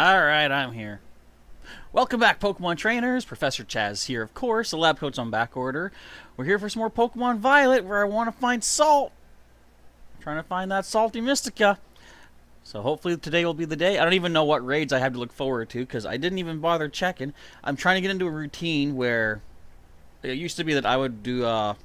Alright, I'm here. Welcome back, Pokemon Trainers. Professor Chaz here, of course. The lab coat's on back order. We're here for some more Pokemon Violet, where I want to find salt. I'm trying to find that salty Mystica. So hopefully today will be the day. I don't even know what raids I have to look forward to, because I didn't even bother checking. I'm trying to get into a routine where it used to be that I would do,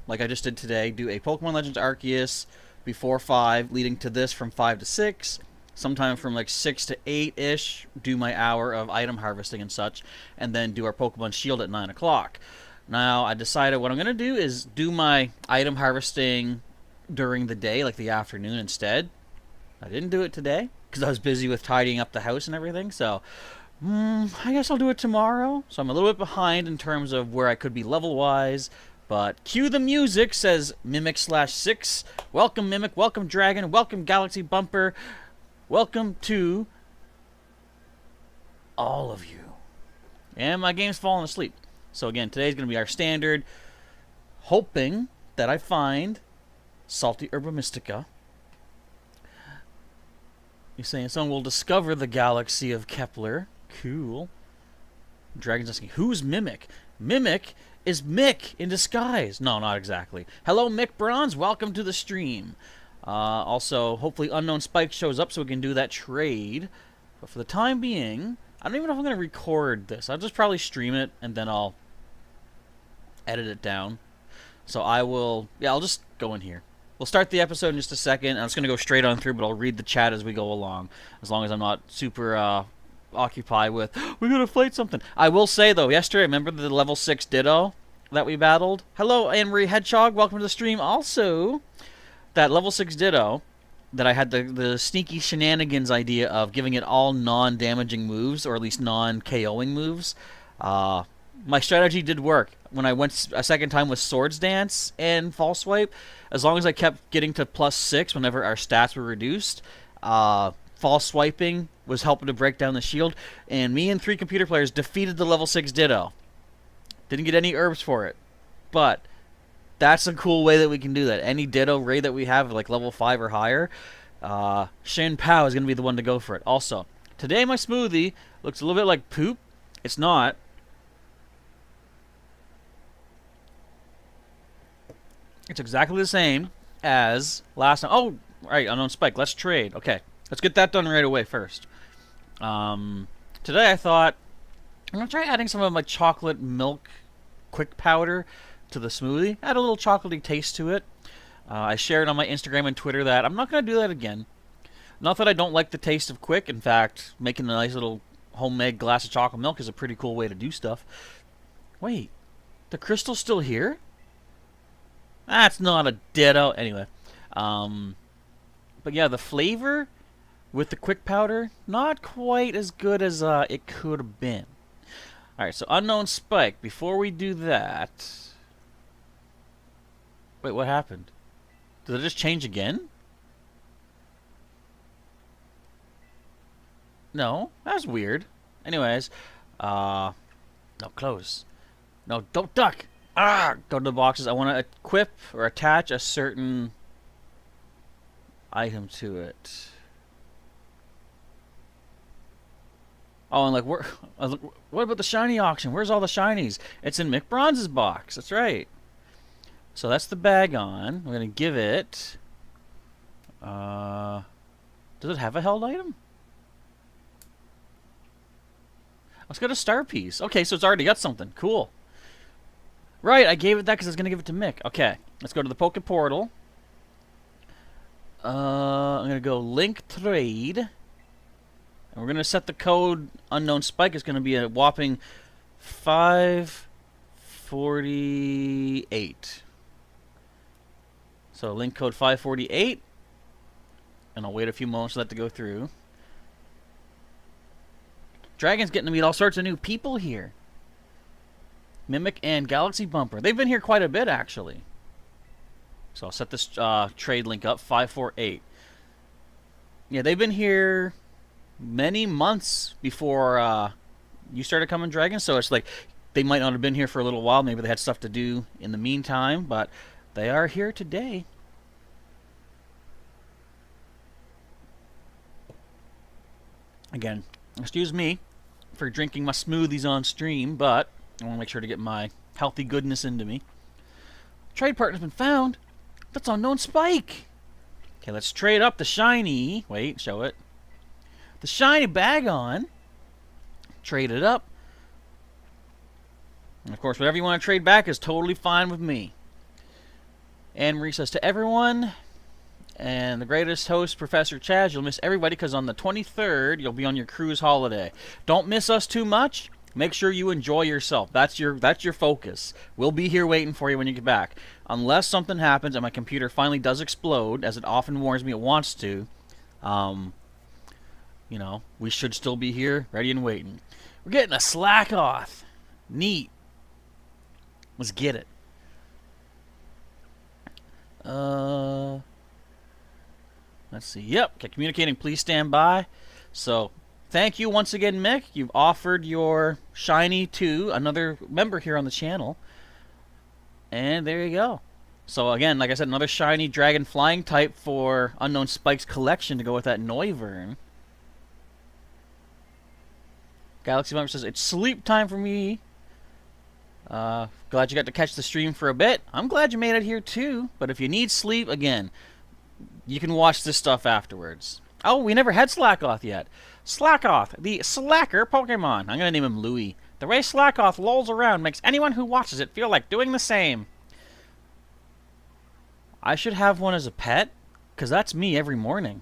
like I just did today, do a Pokemon Legends Arceus before 5, leading to this from 5 to 6. Sometime from like 6 to 8-ish, do my hour of item harvesting and such, and then do our Pokemon Shield at 9 o'clock. Now, I decided what I'm going to do is do my item harvesting during the day, like the afternoon instead. I didn't do it today, because I was busy with tidying up the house and everything, so I guess I'll do it tomorrow. So I'm a little bit behind in terms of where I could be level-wise, but cue the music, says Mimic/6. Welcome, Mimic. Welcome, Dragon. Welcome, Galaxy Bumper. Welcome to all of you. And my game's falling asleep. So again, today's going to be our standard, hoping that I find salty Herba Mystica. You're saying someone will discover the galaxy of Kepler. Cool. Dragon's asking, who's Mimic? Mimic is Mick in disguise. No, not exactly. Hello, Mick Bronze. Welcome to the stream. Also, hopefully Unknown Spike shows up so we can do that trade. But for the time being, I don't even know if I'm going to record this. I'll just probably stream it, and then I'll edit it down. So I will... yeah, I'll just go in here. We'll start the episode in just a second. I'm just going to go straight on through, but I'll read the chat as we go along. As long as I'm not super occupied with, we're going to fight something. I will say, though, yesterday, remember the level 6 Ditto that we battled? Hello, Anne-Marie Hedgehog. Welcome to the stream. Also... that level 6 Ditto, that I had the sneaky shenanigans idea of giving it all non-damaging moves, or at least non-KOing moves. My strategy did work. When I went a second time with Swords Dance and False Swipe, as long as I kept getting to +6 whenever our stats were reduced, False Swiping was helping to break down the shield, and me and 3 computer players defeated the level 6 Ditto. Didn't get any herbs for it, but... that's a cool way that we can do that. Any Ditto raid that we have, like level 5 or higher, Shen Pao is going to be the one to go for it. Also, today my smoothie looks a little bit like poop. It's not. It's exactly the same as last time. Oh, right, Unknown Spike. Let's trade. Okay, let's get that done right away first. Today I thought, I'm going to try adding some of my chocolate milk quick powder to the smoothie. Add a little chocolatey taste to it. I shared on my Instagram and Twitter that I'm not going to do that again. Not that I don't like the taste of Quick. In fact, making a nice little homemade glass of chocolate milk is a pretty cool way to do stuff. Wait, the crystal's still here? That's not a Ditto. Anyway, but yeah, the flavor with the Quick powder, not quite as good as it could have been. Alright, so Unknown Spike. Before we do that... wait, what happened? Did it just change again? No, that's weird. Anyways, no, close. No, don't duck! Ah! Go to the boxes. I want to equip or attach a certain item to it. Oh, and like, what about the shiny auction? Where's all the shinies? It's in Mick Bronze's box. That's right. So that's the bag on. We're going to give it... does it have a held item? Let's go to Star Piece. Okay, so it's already got something. Cool. Right, I gave it that because I was going to give it to Mick. Okay, let's go to the Poke Portal. I'm going to go Link Trade. And we're going to set the code Unknown Spike. It's going to be a whopping 548. So link code 548, and I'll wait a few moments for that to go through. Dragon's getting to meet all sorts of new people here. Mimic and Galaxy Bumper. They've been here quite a bit, actually. So I'll set this trade link up, 548. Yeah, they've been here many months before you started coming, Dragon, so it's like they might not have been here for a little while. Maybe they had stuff to do in the meantime, but... they are here today. Again, Excuse me for drinking my smoothies on stream, but I want to make sure to get my healthy goodness into me. Trade partner's been found. That's unknown Spike. Okay, let's trade up the shiny. Wait, show it. The shiny Bagon. Trade it up. And of course, whatever you want to trade back is totally fine with me. And Marie says to everyone, and the greatest host, Professor Chaz, you'll miss everybody because on the 23rd, you'll be on your cruise holiday. Don't miss us too much. Make sure you enjoy yourself. That's your focus. We'll be here waiting for you when you get back. Unless something happens and my computer finally does explode, as it often warns me it wants to, you know, we should still be here, ready and waiting. We're getting a Slackoth. Neat. Let's get it. Let's see. Yep. Okay, communicating. Please stand by. So, thank you once again, Mick. You've offered your shiny to another member here on the channel. And there you go. So, again, like I said, another shiny dragon flying type for Unknown Spike's collection to go with that Noivern. Galaxy Member says, it's sleep time for me. Glad you got to catch the stream for a bit. I'm glad you made it here too. But if you need sleep, again, you can watch this stuff afterwards. Oh, we never had Slackoth yet. Slackoth, the slacker Pokemon. I'm going to name him Louie. The way Slackoth lolls around makes anyone who watches it feel like doing the same. I should have one as a pet, because that's me every morning.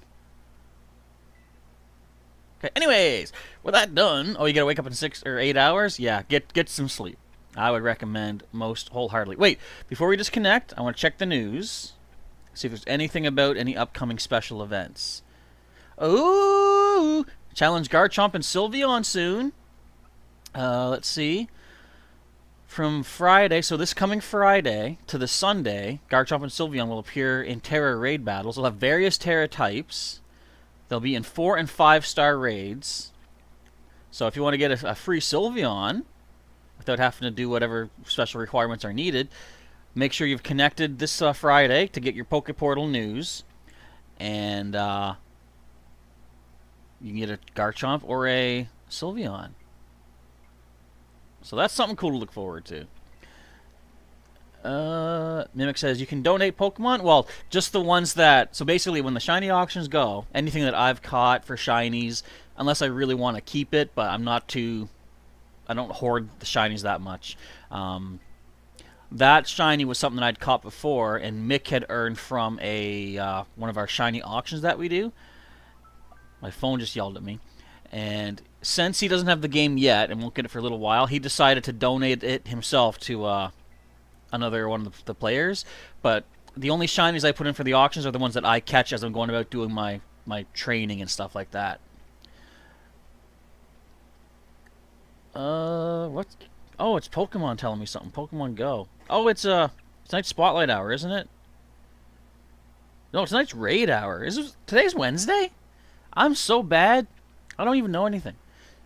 Okay, anyways, with that done, oh, you got to wake up in 6 or 8 hours? Yeah, get some sleep. I would recommend most wholeheartedly. Wait, before we disconnect, I want to check the news. See if there's anything about any upcoming special events. Ooh! Challenge Garchomp and Sylveon soon. Let's see. From Friday, so this coming Friday to the Sunday, Garchomp and Sylveon will appear in Terra raid battles. They'll have various Terra types. They'll be in 4- and 5-star raids. So if you want to get a free Sylveon without having to do whatever special requirements are needed, make sure you've connected this Friday to get your Pokeportal news. And you can get a Garchomp or a Sylveon. So that's something cool to look forward to. Mimic says, you can donate Pokemon? Well, just the ones that... So basically, when the shiny auctions go, anything that I've caught for shinies, unless I really want to keep it, but I'm not too... I don't hoard the shinies that much. That shiny was something that I'd caught before, and Mick had earned from a one of our shiny auctions that we do. My phone just yelled at me. And since he doesn't have the game yet, and won't get it for a little while, he decided to donate it himself to another one of the players. But the only shinies I put in for the auctions are the ones that I catch as I'm going about doing my training and stuff like that. What? Oh, it's Pokemon telling me something. Pokemon Go. Oh, it's tonight's Spotlight Hour, isn't it? No, tonight's Raid Hour. Today's Wednesday? I'm so bad. I don't even know anything.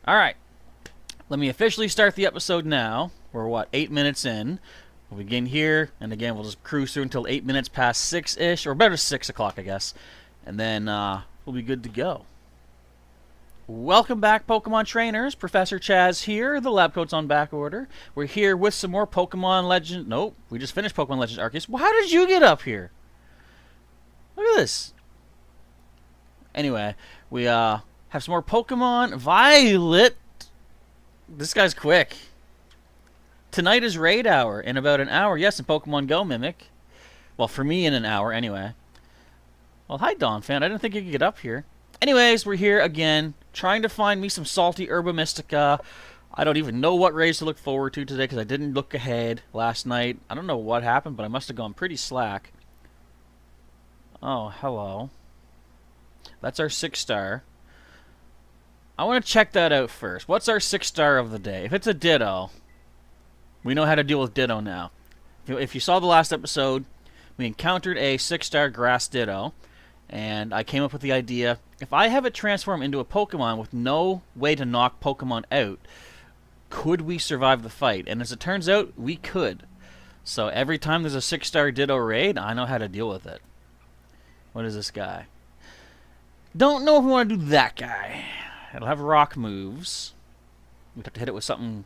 Alright. Let me officially start the episode now. We're, what, 8 minutes in. We'll begin here, and again, we'll just cruise through until 8 minutes past 6-ish, or better 6 o'clock, I guess. And then, we'll be good to go. Welcome back, Pokemon Trainers. Professor Chaz here. The lab coat's on back order. We're here with some more Pokemon Legends. Nope, we just finished Pokemon Legends Arceus. Well, how did you get up here? Look at this. Anyway, we have some more Pokemon Violet. This guy's quick. Tonight is Raid Hour in about an hour. Yes, in Pokemon Go, Mimic. Well, for me, in an hour, anyway. Well, hi, Dawn fan. I didn't think you could get up here. Anyways, we're here again, trying to find me some salty Herba Mystica. I don't even know what raids to look forward to today because I didn't look ahead last night. I don't know what happened, but I must have gone pretty slack. Oh, hello. That's our 6-star. I want to check that out first. What's our 6-star of the day? If it's a Ditto, we know how to deal with Ditto now. If you saw the last episode, we encountered a 6-star Grass Ditto, and I came up with the idea, if I have it transform into a Pokemon with no way to knock Pokemon out, could we survive the fight? And as it turns out, we could. So every time there's a 6-star Ditto raid, I know how to deal with it. What is this guy? Don't know if we want to do that guy. It'll have rock moves. We'd have to hit it with something.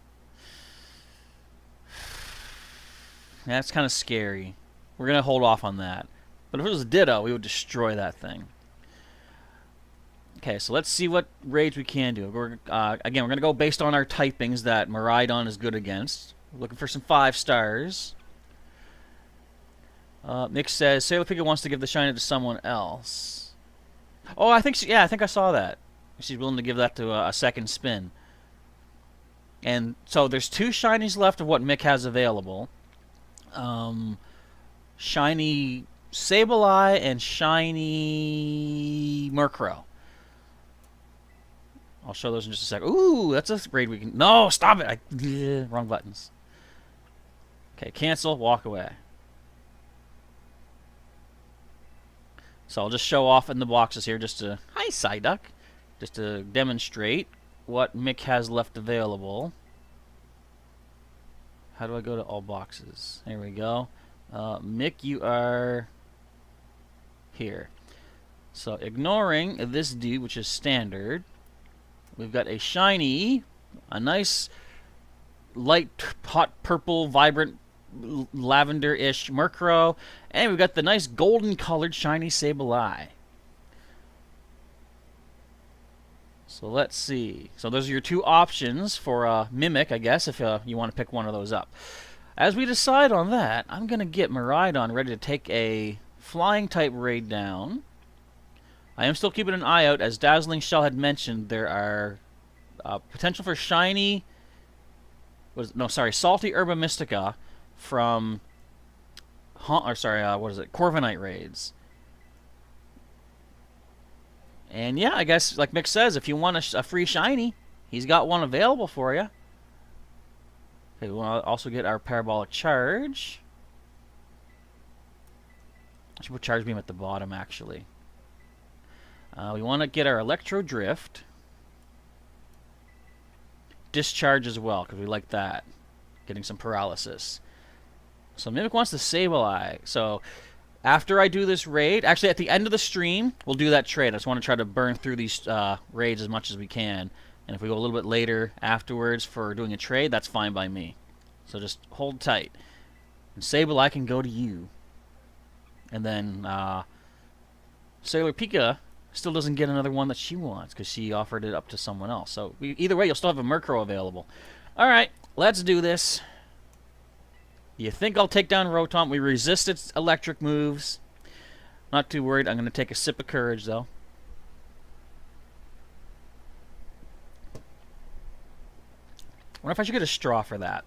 That's kind of scary. We're going to hold off on that. But if it was a Ditto, we would destroy that thing. Okay, so let's see what raids we can do. Again, we're going to go based on our typings that Miraidon is good against. We're looking for some 5 stars. Nick says, Sailor Pika wants to give the shiny to someone else. Oh, I think I think I saw that. She's willing to give that to a second spin. And so there's 2 shinies left of what Mick has available. Shiny Sableye and shiny Murkrow. I'll show those in just a sec. Ooh, that's a raid we can... No, stop it! Wrong buttons. Okay, cancel, walk away. So I'll just show off in the boxes here just to... Hi, Psyduck! Just to demonstrate what Mick has left available. How do I go to all boxes? There we go. Mick, you are... here. So ignoring this dude, which is standard... We've got a shiny, a nice light, hot purple, vibrant, lavender-ish Murkrow, and we've got the nice golden-colored shiny Sableye. So let's see. So those are your 2 options for Mimic, I guess, if you want to pick one of those up. As we decide on that, I'm going to get Miraidon ready to take a flying-type raid down. I am still keeping an eye out. As Dazzling Shell had mentioned, there are potential for shiny... Salty Herba Mystica from... Corviknight raids. And yeah, I guess, like Mick says, if you want a free shiny, he's got one available for you. Okay, we want to also get our Parabolic Charge. I should put Charge Beam at the bottom, actually. We want to get our Electro Drift. Discharge as well, because we like that. Getting some paralysis. So Mimic wants the Sableye. So after I do this raid, actually at the end of the stream, we'll do that trade. I just want to try to burn through these raids as much as we can. And if we go a little bit later afterwards for doing a trade, that's fine by me. So just hold tight. And Sableye can go to you. And then Sailor Pika still doesn't get another one that she wants because she offered it up to someone else. So either way, you'll still have a Murkrow available. Alright, let's do this. You think I'll take down Rotom? We resist its electric moves. Not too worried. I'm going to take a sip of courage, though. I wonder if I should get a straw for that.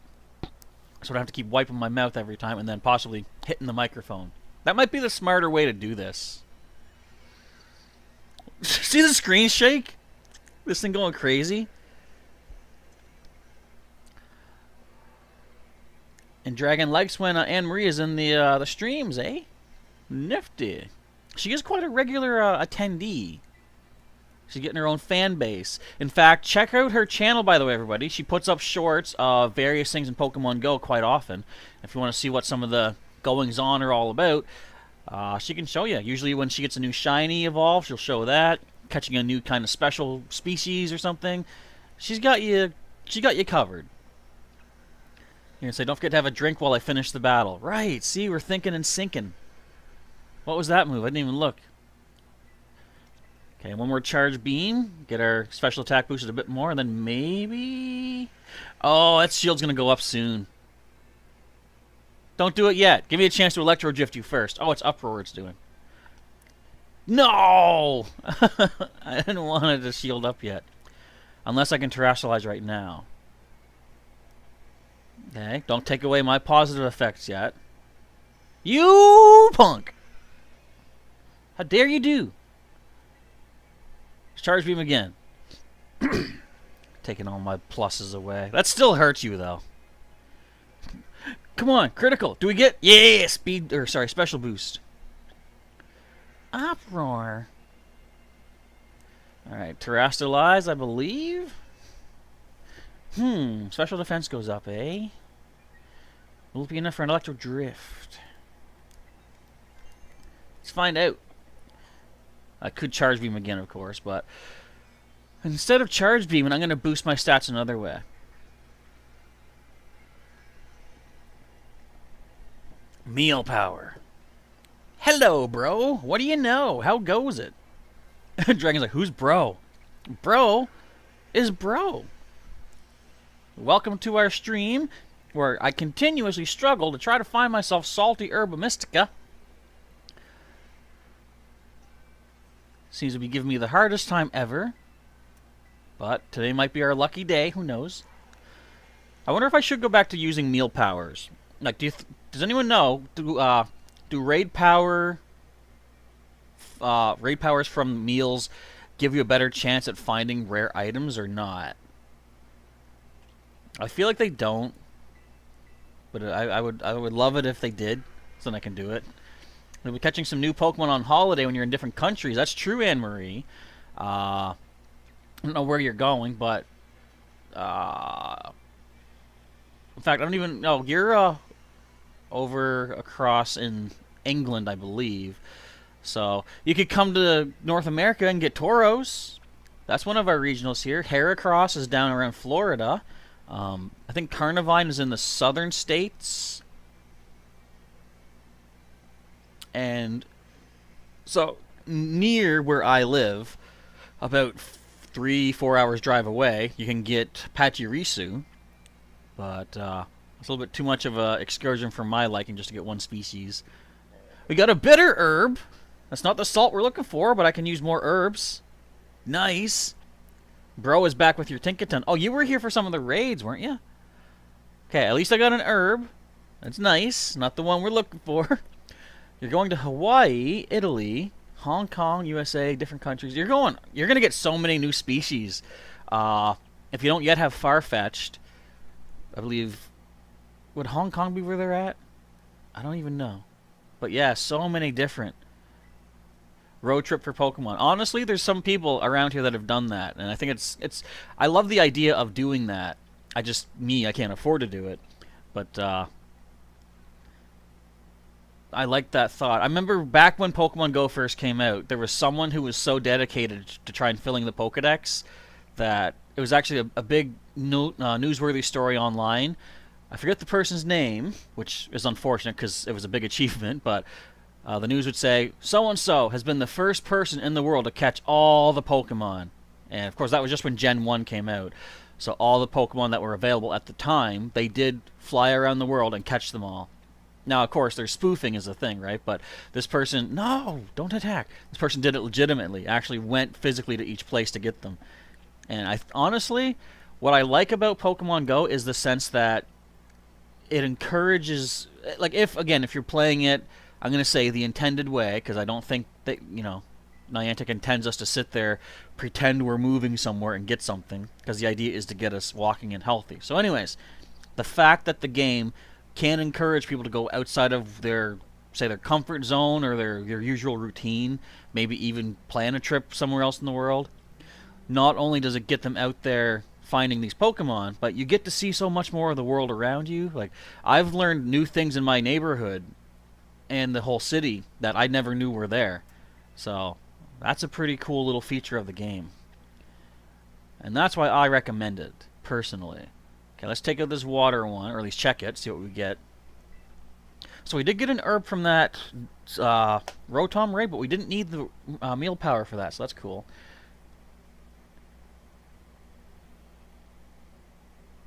So I don't have to keep wiping my mouth every time and then possibly hitting the microphone. That might be the smarter way to do this. See the screen shake? This thing going crazy? And Dragon likes when Anne-Marie is in the streams, eh? Nifty. She is quite a regular attendee. She's getting her own fan base. In fact, check out her channel, by the way, everybody. She puts up shorts of various things in Pokemon Go quite often. If you want to see what some of the goings-on are all about, she can show you. Usually when she gets a new shiny evolved, she'll show that. Catching a new kind of special species or something. She got you covered. You're going to say, don't forget to have a drink while I finish the battle. Right, see, we're thinking and sinking. What was that move? I didn't even look. Okay, one more Charge Beam. Get our special attack boosted a bit more, and then maybe... Oh, that shield's going to go up soon. Don't do it yet. Give me a chance to Electro Drift you first. Oh, it's Uproar it's doing. No! I didn't want it to shield up yet. Unless I can Terrestrialize right now. Okay, don't take away my positive effects yet. You punk! How dare you do? Charge Beam again. Taking all my pluses away. That still hurts you, though. Come on, critical. Do we get... Yeah, special boost. Uproar. Alright, Terrestrialize, I believe. Special defense goes up, eh? Will it be enough for an Electro Drift? Let's find out. I could Charge Beam again, of course, but... Instead of charge beam, I'm going to boost my stats another way. Meal power. Hello, bro. What do you know? How goes it? Dragon's like, who's bro? Bro is bro. Welcome to our stream, where I continuously struggle to try to find myself salty herba mystica. Seems to be giving me the hardest time ever. But today might be our lucky day. Who knows? I wonder if I should go back to using meal powers. Like, does anyone know? Do raid powers from meals give you a better chance at finding rare items or not? I feel like they don't, but I would love it if they did, so then I can do it. We'll be catching some new Pokemon on holiday when you're in different countries. That's true, Anne Marie. I don't know where you're going, but in fact, I don't even know. You're over across in England, I believe. So you could come to North America and get Tauros. That's one of our regionals here. Heracross is down around Florida. I think Carnivine is in the southern states. And so near where I live, about 3-4 hours drive away, you can get Pachirisu. But it's a little bit too much of an excursion for my liking just to get one species. We got a bitter herb. That's not the salt we're looking for, but I can use more herbs. Nice. Bro is back with your Tinkaton. Oh, you were here for some of the raids, weren't you? Okay, at least I got an herb. That's nice. Not the one we're looking for. You're going to Hawaii, Italy, Hong Kong, USA, different countries. You're going to get so many new species. If you don't yet have Farfetch'd, I believe, would Hong Kong be where they're at? I don't even know. But yeah, so many different. Road trip for Pokemon. Honestly, there's some people around here that have done that, and I think it's I love the idea of doing that. I can't afford to do it. But I like that thought. I remember back when Pokemon Go first came out, there was someone who was so dedicated to try and filling the Pokedex that it was actually a big newsworthy story online. I forget the person's name, which is unfortunate because it was a big achievement, but the news would say, so-and-so has been the first person in the world to catch all the Pokemon. And, of course, that was just when Gen 1 came out. So all the Pokemon that were available at the time, they did fly around the world and catch them all. Now, of course, there's spoofing is a thing, right? But this person, no, don't attack. This person did it legitimately, actually went physically to each place to get them. And honestly, what I like about Pokemon Go is the sense that it encourages, like, if you're playing it, I'm going to say the intended way, because I don't think that, Niantic intends us to sit there, pretend we're moving somewhere and get something, because the idea is to get us walking and healthy. So anyways, the fact that the game can encourage people to go outside of their comfort zone or their usual routine, maybe even plan a trip somewhere else in the world, not only does it get them out there finding these Pokemon, but you get to see so much more of the world around you. Like, I've learned new things in my neighborhood and the whole city that I never knew were there. So that's a pretty cool little feature of the game. And that's why I recommend it, personally. Okay, let's take out this water one, or at least check it, see what we get. So we did get an herb from that Rotom raid, but we didn't need the meal power for that, so that's cool.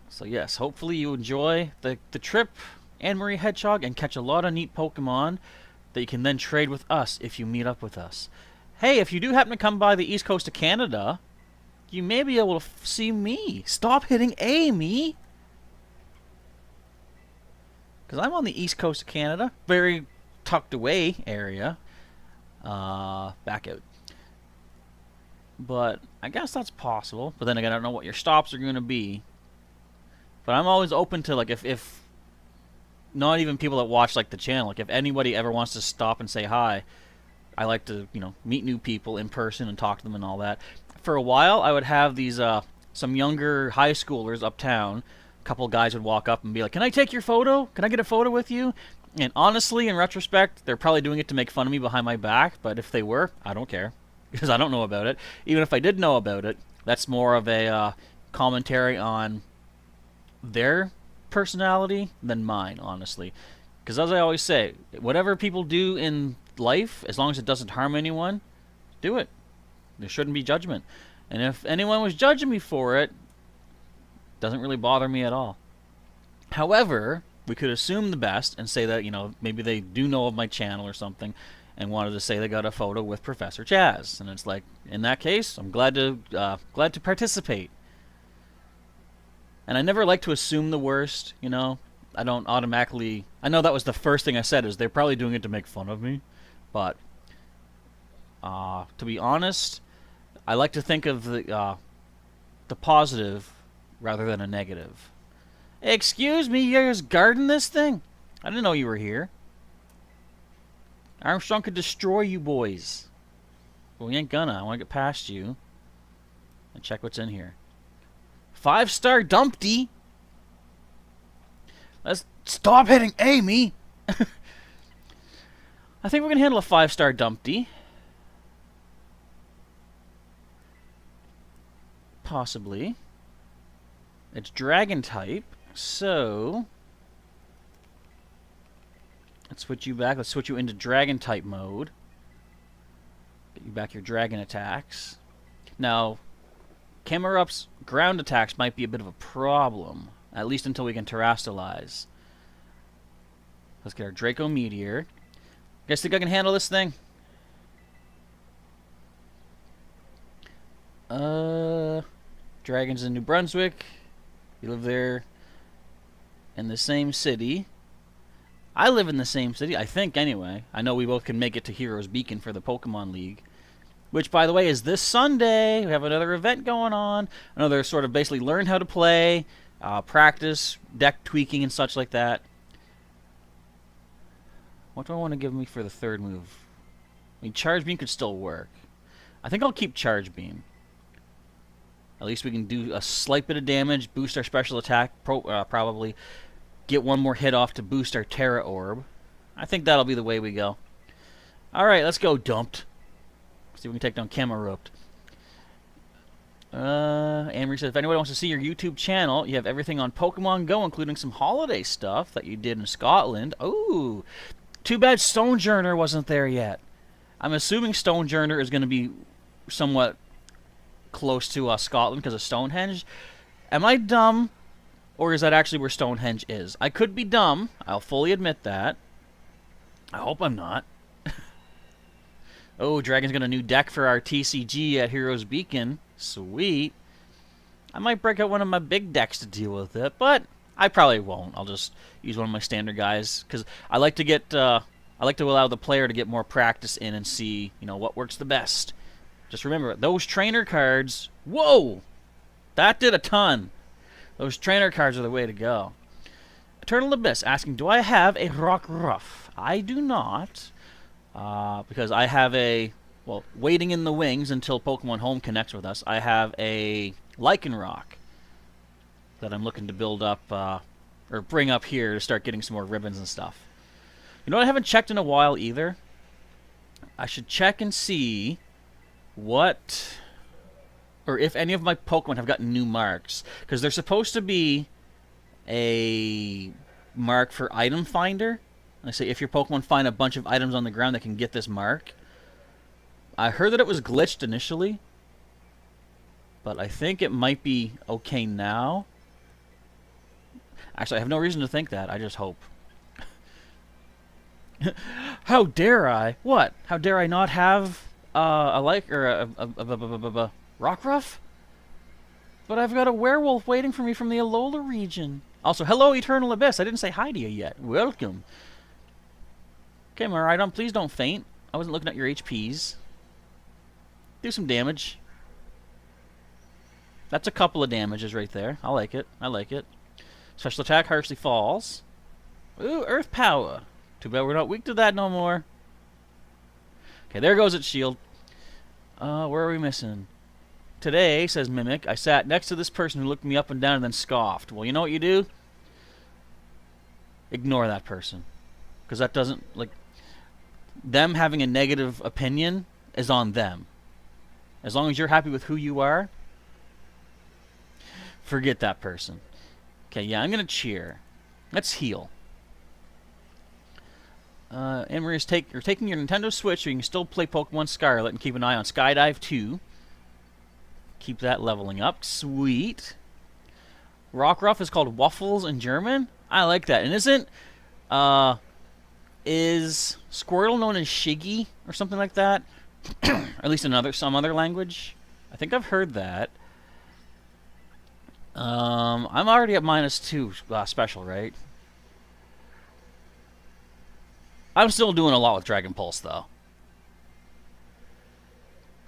So yes, hopefully you enjoy the trip, Anne-Marie Hedgehog, and catch a lot of neat Pokemon that you can then trade with us if you meet up with us. Hey, if you do happen to come by the east coast of Canada, you may be able to see me. Stop hitting A, me. Because I'm on the east coast of Canada. Very tucked away area. Back out. But I guess that's possible. But then again, I don't know what your stops are going to be. But I'm always open to, like, if not even people that watch, like, the channel. Like, if anybody ever wants to stop and say hi, I like to, meet new people in person and talk to them and all that. For a while, I would have these, some younger high schoolers uptown. A couple guys would walk up and be like, can I take your photo? Can I get a photo with you? And honestly, in retrospect, they're probably doing it to make fun of me behind my back. But if they were, I don't care. Because I don't know about it. Even if I did know about it, That's more of a commentary on their personality than mine, honestly. Because as I always say, whatever people do in life, as long as it doesn't harm anyone, do it. There shouldn't be judgment. And if anyone was judging me for it, doesn't really bother me at all. However, we could assume the best and say that, you know, maybe they do know of my channel or something and wanted to say they got a photo with Professor Chaz. And it's like, in that case, I'm glad to participate. And I never like to assume the worst, you know. I don't automatically... I know that was the first thing I said, is they're probably doing it to make fun of me. But, to be honest, I like to think of the positive rather than a negative. Excuse me, you guys guarding this thing? I didn't know you were here. Armstrong could destroy you boys. Well, we ain't gonna. I want to get past you and check what's in here. 5-star Dumpty. Let's stop hitting Amy. I think we're gonna handle a 5-star Dumpty. Possibly. It's dragon type, so let's switch you back. Let's switch you into dragon type mode. Get you back your dragon attacks. Now, Camerup's ground attacks might be a bit of a problem, at least until we can terrestrialize. Let's get our Draco Meteor. You guys think I can handle this thing? Dragons in New Brunswick. You live there in the same city. I live in the same city, I think, anyway. I know we both can make it to Heroes Beacon for the Pokemon League. Which, by the way, is this Sunday. We have another event going on. Another sort of basically learn how to play, practice, deck tweaking, and such like that. What do I want to give me for the third move? I mean, Charge Beam could still work. I think I'll keep Charge Beam. At least we can do a slight bit of damage, boost our special attack, probably get one more hit off to boost our Terra Orb. I think that'll be the way we go. Alright, let's go, Dumped. See if we can take down Camerupt. Amory says, if anyone wants to see your YouTube channel, you have everything on Pokemon Go, including some holiday stuff that you did in Scotland. Ooh, too bad Stonejourner wasn't there yet. I'm assuming Stonejourner is going to be somewhat close to Scotland because of Stonehenge. Am I dumb, or is that actually where Stonehenge is? I could be dumb. I'll fully admit that. I hope I'm not. Oh, Dragon's got a new deck for our TCG at Heroes Beacon. Sweet. I might break out one of my big decks to deal with it, but I probably won't. I'll just use one of my standard guys because I like to get. I like to allow the player to get more practice in and see, you know, what works the best. Just remember, those trainer cards, whoa! That did a ton. Those trainer cards are the way to go. Eternal Abyss asking, do I have a Rockruff? I do not, because I have a, well, waiting in the wings until Pokemon Home connects with us, I have a Lycanroc that I'm looking to build up, or bring up here to start getting some more ribbons and stuff. You know what I haven't checked in a while either? I should check and see what, or if any of my Pokemon have gotten new marks, because there's supposed to be a mark for item finder. I say if your Pokemon find a bunch of items on the ground that can get this mark. I heard that it was glitched initially, but I think it might be okay now. Actually, I have no reason to think that. I just hope. How dare I? What? How dare I not have a Rockruff? But I've got a werewolf waiting for me from the Alola region. Also, hello, Eternal Abyss. I didn't say hi to you yet. Welcome. Okay, Maridon, please don't faint. I wasn't looking at your HPs. Do some damage. That's a couple of damages right there. I like it. I like it. Special attack harshly falls. Ooh, Earth Power. Too bad we're not weak to that no more. Okay, there goes its shield. Where are we missing? Today, says Mimic, I sat next to this person who looked me up and down and then scoffed. Well, you know what you do? Ignore that person. Because that doesn't, like, them having a negative opinion is on them. As long as you're happy with who you are, Forget that person. Okay, yeah, I'm going to cheer. Let's heal. Emery, you're taking your Nintendo Switch so you can still play Pokemon Scarlet and keep an eye on Skydive 2. Keep that leveling up. Sweet. Rockruff is called Waffles in German? I like that. And is Squirtle known as Shiggy or something like that? Or at least in some other language? I think I've heard that. I'm already at -2 special, right? I'm still doing a lot with Dragon Pulse, though.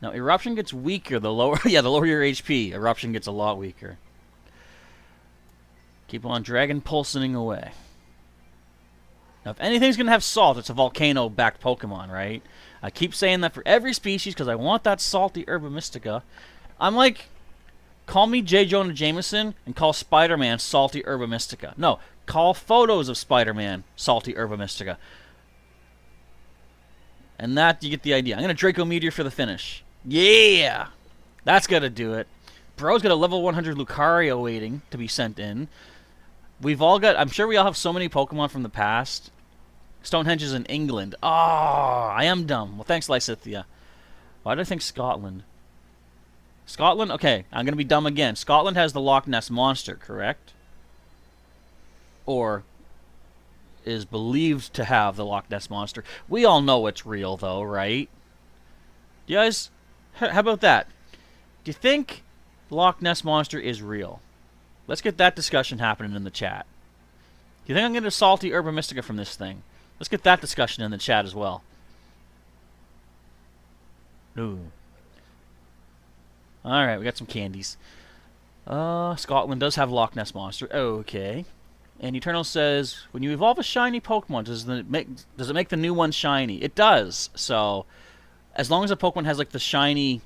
Now, Eruption gets weaker the lower... yeah, the lower your HP. Eruption gets a lot weaker. Keep on Dragon Pulsing away. Now, if anything's going to have salt, it's a volcano-backed Pokemon, right? I keep saying that for every species because I want that salty Herba Mystica. I'm like... Call me J. Jonah Jameson and call Spider-Man Salty Herba Mystica. No, call photos of Spider-Man Salty Herba Mystica. And that, you get the idea. I'm going to Draco Meteor for the finish. Yeah! That's going to do it. Bro's got a level 100 Lucario waiting to be sent in. We've all got... I'm sure we all have so many Pokemon from the past. Stonehenge is in England. Oh, I am dumb. Well, thanks, Lysithia. Why did I think Scotland? Scotland? Okay, I'm going to be dumb again. Scotland has the Loch Ness Monster, correct? Or is believed to have the Loch Ness Monster. We all know it's real, though, right? You guys, how about that? Do you think the Loch Ness Monster is real? Let's get that discussion happening in the chat. Do you think I'm going to salty Herba Mystica from this thing? Let's get that discussion in the chat as well. Ooh. Alright, we got some candies. Scotland does have Loch Ness Monster. Okay. And Eternal says, when you evolve a shiny Pokemon, does it make the new one shiny? It does. So, as long as a Pokemon has like the shiny,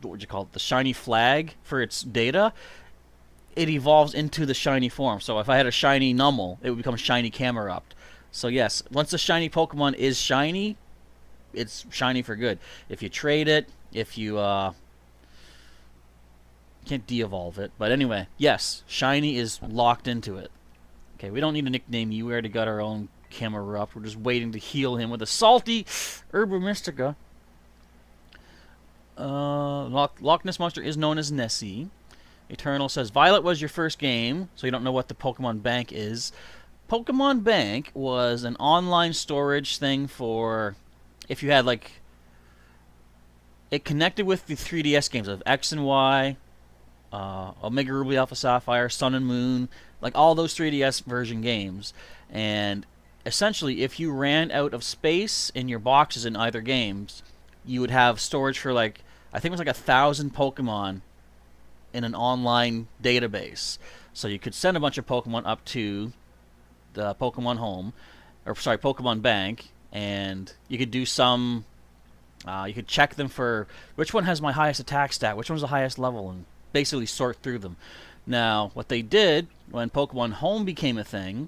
what would you call it? The shiny flag for its data, it evolves into the shiny form. So if I had a shiny Numel, it would become shiny Camerupt. So yes, once the shiny Pokemon is shiny, it's shiny for good. If you trade it, if you can't de-evolve it. But anyway, yes, shiny is locked into it. Okay, we don't need to nickname you. We already got our own Camerupt. We're just waiting to heal him with a salty Herba Mystica. Loch Ness Monster is known as Nessie. Eternal says, Violet was your first game, so you don't know what the Pokemon Bank is. Pokemon Bank was an online storage thing for if you had, like... It connected with the 3DS games of X and Y, Omega Ruby Alpha Sapphire, Sun and Moon, like all those 3DS version games. And essentially, if you ran out of space in your boxes in either games, you would have storage for like, I think it was like 1,000 Pokemon in an online database. So you could send a bunch of Pokemon up to the Pokemon Home, or sorry, Pokemon Bank, and you could do some, you could check them for which one has my highest attack stat, which one's the highest level, and basically sort through them. Now, what they did when Pokemon Home became a thing,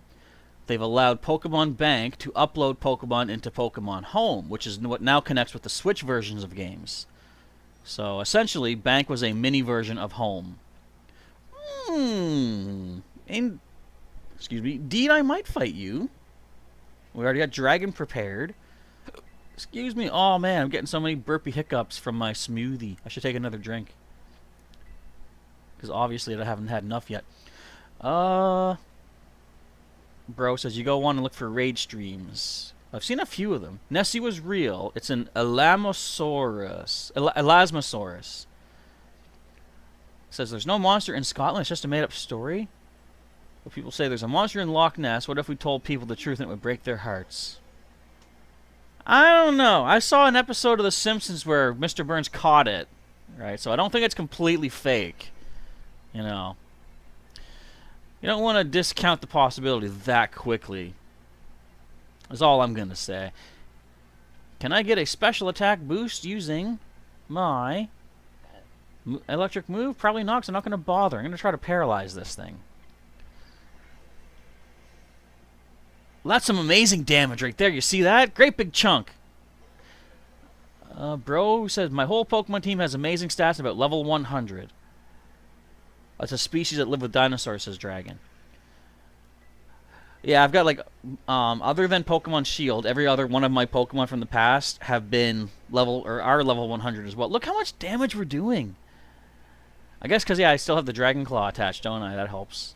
they've allowed Pokemon Bank to upload Pokemon into Pokemon Home, which is what now connects with the Switch versions of games. So, essentially, Bank was a mini version of Home. Excuse me. Indeed, I might fight you. We already got Dragon prepared. Excuse me. Oh, man, I'm getting so many burpy hiccups from my smoothie. I should take another drink. Because obviously I haven't had enough yet. Bro says, you go on and look for raid streams. I've seen a few of them. Nessie was real. It's an Elasmosaurus. Says, there's no monster in Scotland. It's just a made-up story. But people say there's a monster in Loch Ness. What if we told people the truth and it would break their hearts? I don't know. I saw an episode of The Simpsons where Mr. Burns caught it. Right? So I don't think it's completely fake. You know. You don't want to discount the possibility that quickly. That's all I'm going to say. Can I get a special attack boost using my electric move? Probably not, because I'm not going to bother. I'm going to try to paralyze this thing. Well, that's some amazing damage right there. You see that? Great big chunk. Bro says, my whole Pokemon team has amazing stats about level 100. It's a species that live with dinosaurs, says Dragon. Yeah, I've got like, other than Pokemon Shield, every other one of my Pokemon from the past have been level, or are level 100 as well. Look how much damage we're doing. I guess because, yeah, I still have the Dragon Claw attached, don't I? That helps.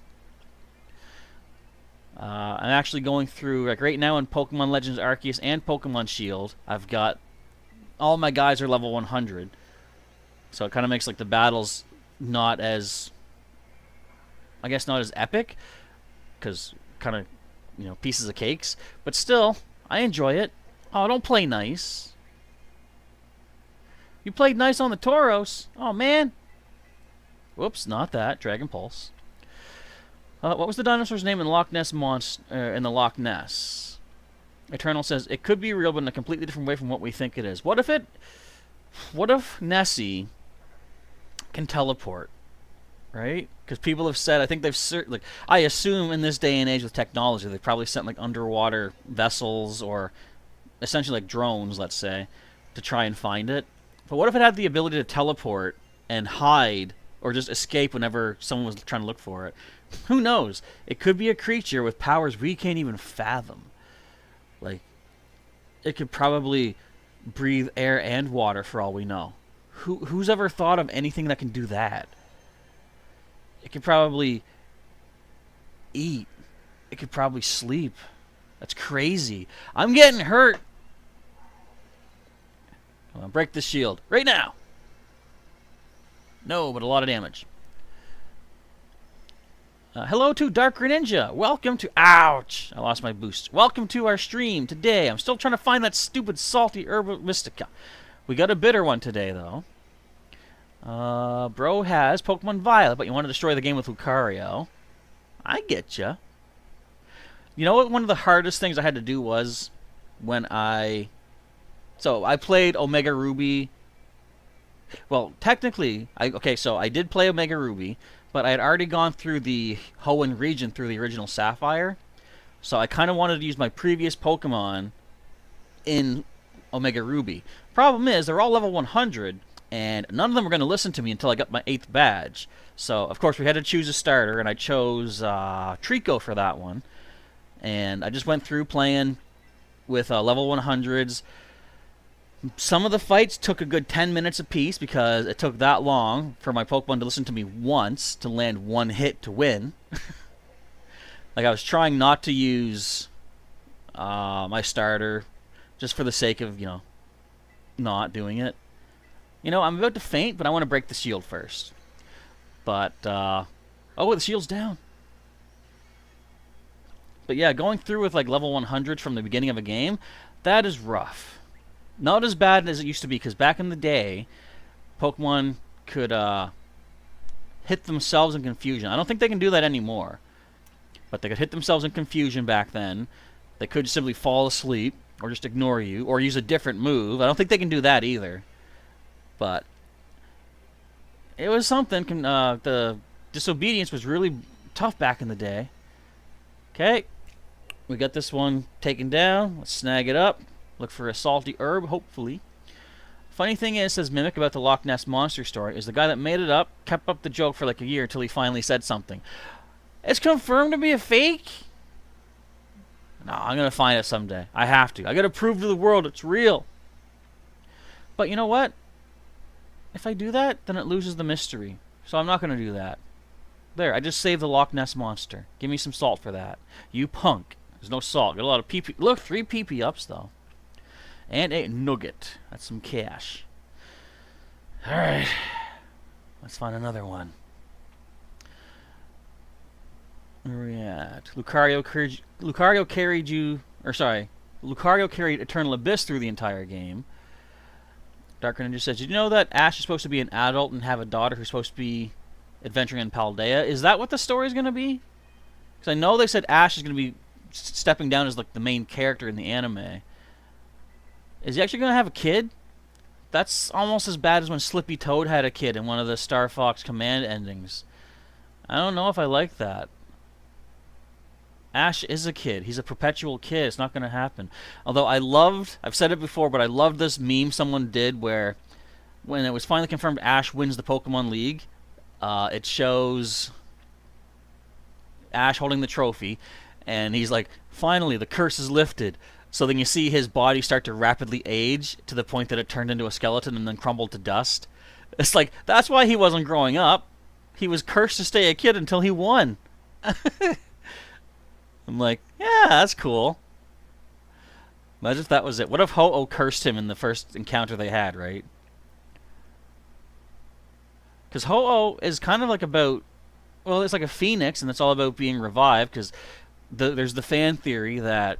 I'm actually going through, like right now in Pokemon Legends Arceus and Pokemon Shield, I've got, all my guys are level 100. So it kind of makes like the battles not as, I guess not as epic, because kind of, you know, pieces of cakes. But still, I enjoy it. Oh, don't play nice. You played nice on the Tauros. Oh, man. Whoops, not that. Dragon Pulse. What was the dinosaur's name in Loch Ness in the Loch Ness? Eternal says, it could be real, but in a completely different way from what we think it is. What if Nessie can teleport? Right? Because people have said, I think they've certainly, like, I assume in this day and age with technology, they've probably sent like underwater vessels or essentially like drones, let's say, to try and find it. But what if it had the ability to teleport and hide or just escape whenever someone was trying to look for it? Who knows? It could be a creature with powers we can't even fathom. Like, it could probably breathe air and water for all we know. Who's ever thought of anything that can do that? It could probably eat. It could probably sleep. That's crazy. I'm getting hurt. Come on, break the shield. Right now. No, but a lot of damage. Hello to Dark Greninja. Welcome to... Ouch! I lost my boost. Welcome to our stream today. I'm still trying to find that stupid salty Herba Mystica. We got a bitter one today, though. Bro has Pokemon Violet, but you want to destroy the game with Lucario. I get ya. You know what one of the hardest things I had to do was when I... So, I played Omega Ruby. Well, technically, so I did play Omega Ruby, but I had already gone through the Hoenn region through the original Sapphire. So I kind of wanted to use my previous Pokemon in Omega Ruby. Problem is, they're all level 100, and none of them were going to listen to me until I got my 8th badge. So, of course, we had to choose a starter, and I chose Trico for that one. And I just went through playing with level 100s. Some of the fights took a good 10 minutes apiece because it took that long for my Pokemon to listen to me once to land one hit to win. Like, I was trying not to use my starter just for the sake of, you know, not doing it. You know, I'm about to faint, but I want to break the shield first. But, oh, the shield's down. But yeah, going through with like level 100 from the beginning of a game, that is rough. Not as bad as it used to be, because back in the day, Pokemon could hit themselves in confusion. I don't think they can do that anymore. But they could hit themselves in confusion back then. They could simply fall asleep, or just ignore you, or use a different move. I don't think they can do that either. But it was something. The disobedience was really tough back in the day. Okay. We got this one taken down. Let's snag it up. Look for a salty herb, hopefully. Funny thing is, says Mimic about the Loch Ness Monster story, is the guy that made it up kept up the joke for like a year until he finally said something. It's confirmed to be a fake? No, I'm going to find it someday. I have to. I got to prove to the world it's real. But you know what? If I do that, then it loses the mystery. So I'm not going to do that. There, I just saved the Loch Ness Monster. Give me some salt for that. You punk. There's no salt. Got a lot of PP. Look, 3 PP ups, though. And a nugget. That's some cash. Alright. Let's find another one. Where are we at? Lucario carried Eternal Abyss through the entire game. Dark Ninja says, did you know that Ash is supposed to be an adult and have a daughter who's supposed to be adventuring in Paldea? Is that what the story's going to be? Because I know they said Ash is going to be stepping down as like the main character in the anime. Is he actually going to have a kid? That's almost as bad as when Slippy Toad had a kid in one of the Star Fox Command endings. I don't know if I like that. Ash is a kid. He's a perpetual kid. It's not going to happen. Although I've said it before, but I loved this meme someone did where when it was finally confirmed Ash wins the Pokemon League, It shows Ash holding the trophy, and he's like, finally, the curse is lifted. So then you see his body start to rapidly age to the point that it turned into a skeleton and then crumbled to dust. It's like, that's why he wasn't growing up. He was cursed to stay a kid until he won. I'm like, yeah, that's cool. Imagine if that was it. What if Ho-Oh cursed him in the first encounter they had, right? Because Ho-Oh is kind of like about... Well, it's like a phoenix, and it's all about being revived, because there's the fan theory that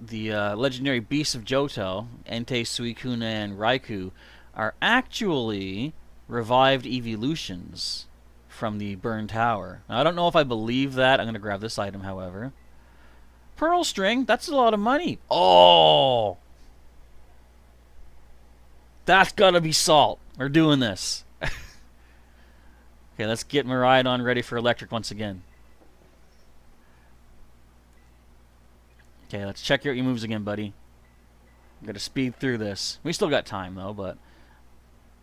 the legendary beasts of Johto, Entei, Suicune, and Raikou, are actually revived evolutions from the Burn Tower. Now, I don't know if I believe that. I'm going to grab this item, however. Pearl string, that's a lot of money. Oh! That's gotta be salt. We're doing this. Okay, let's get Miraidon ready for electric once again. Okay, let's check out your moves again, buddy. I'm gonna speed through this. We still got time, though, but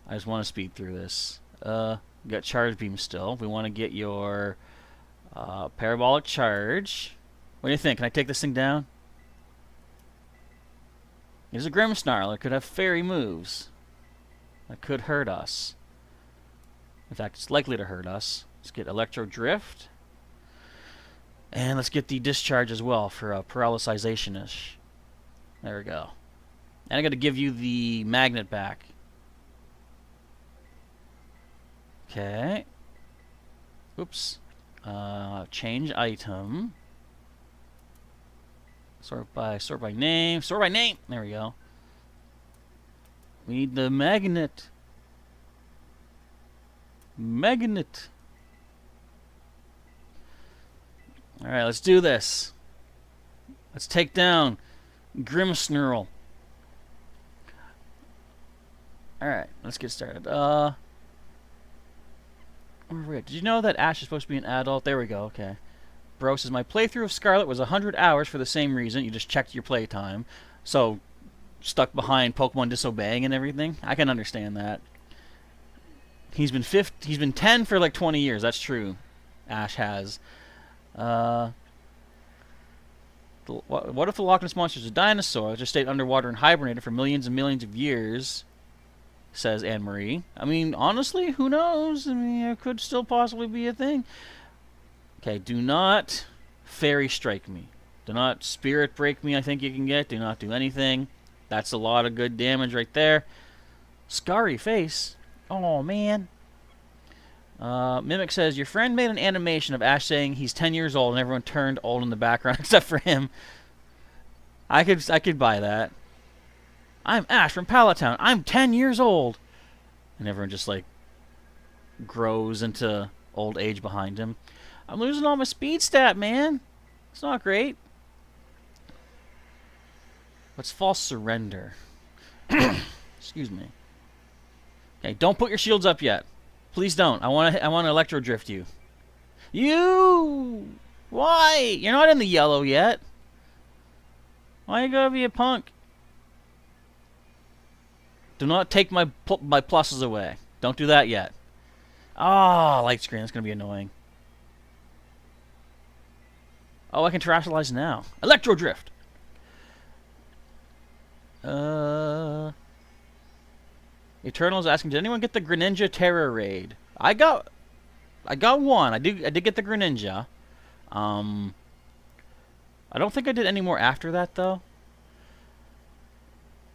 I just want to speed through this. We got Charge Beam still. We want to get your Parabolic Charge. What do you think? Can I take this thing down? It's a Grimmsnarl. It could have fairy moves. That could hurt us. In fact, it's likely to hurt us. Let's get Electro Drift. And let's get the Discharge as well for Paralyzation-ish. There we go. And I got to give you the Magnet back. Okay. Oops. Change item. Sort by name. Sort by name. There we go. We need the magnet. Magnet. Alright, let's do this. Let's take down Grimmsnarl. Alright, let's get started. Where are we at? Did you know that Ash is supposed to be an adult? There we go, okay. Bro says, my playthrough of Scarlet was 100 hours for the same reason. You just checked your playtime. So, stuck behind Pokemon disobeying and everything. I can understand that. He's been 10 for like 20 years. That's true. Ash has. What if the Loch Ness Monster is a dinosaur that just stayed underwater and hibernated for millions and millions of years? Says Anne-Marie. I mean, honestly, who knows? I mean, it could still possibly be a thing. Okay, do not Fairy Strike me. Do not Spirit Break me, I think you can get. Do not do anything. That's a lot of good damage right there. Scarry face. Oh, man. Mimic says, your friend made an animation of Ash saying he's 10 years old and everyone turned old in the background except for him. I could buy that. I'm Ash from Palatown. I'm 10 years old. And everyone just, like, grows into old age behind him. I'm losing all my speed stat, man. It's not great. What's false surrender? Excuse me. Okay, don't put your shields up yet. Please don't. I want to electro drift you. You! Why? You're not in the yellow yet. Why you gotta be a punk? Do not take my pluses away. Don't do that yet. Ah, light screen. That's gonna be annoying. Oh, I can terrestrialize now. Electro drift. Eternal's asking, did anyone get the Greninja Terror Raid? I got one. I did get the Greninja. I don't think I did any more after that though.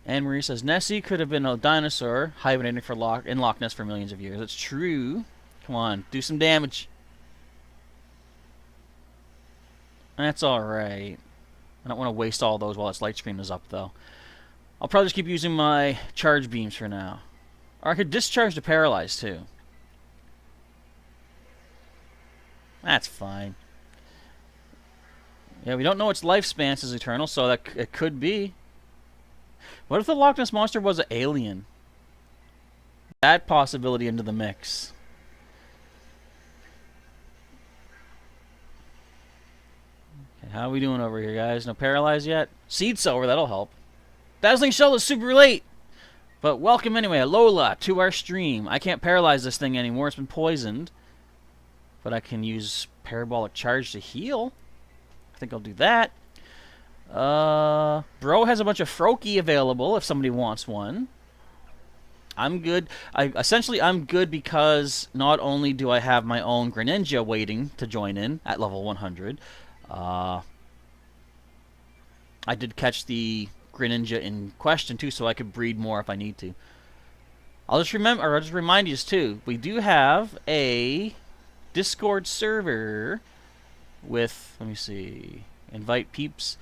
Anne-Marie says Nessie could have been a dinosaur hibernating in Loch Ness for millions of years. That's true. Come on, do some damage. That's alright. I don't want to waste all those while its light screen is up though. I'll probably just keep using my charge beams for now. Or I could discharge to paralyze too. That's fine. Yeah, we don't know its lifespan, says Eternal, so that it could be. What if the Loch Ness Monster was an alien? That possibility into the mix. Okay, how are we doing over here, guys? No paralyze yet? Seed Sower, that'll help. Dazzling Shell is super late! But welcome anyway, Alola, to our stream. I can't paralyze this thing anymore. It's been poisoned. But I can use Parabolic Charge to heal. I think I'll do that. Bro has a bunch of Froakie available if somebody wants one. I'm good. Essentially, I'm good because not only do I have my own Greninja waiting to join in at level 100, I did catch the Greninja in question too, so I could breed more if I need to. I'll just remind you too, we do have a Discord server with, let me see, invite peeps.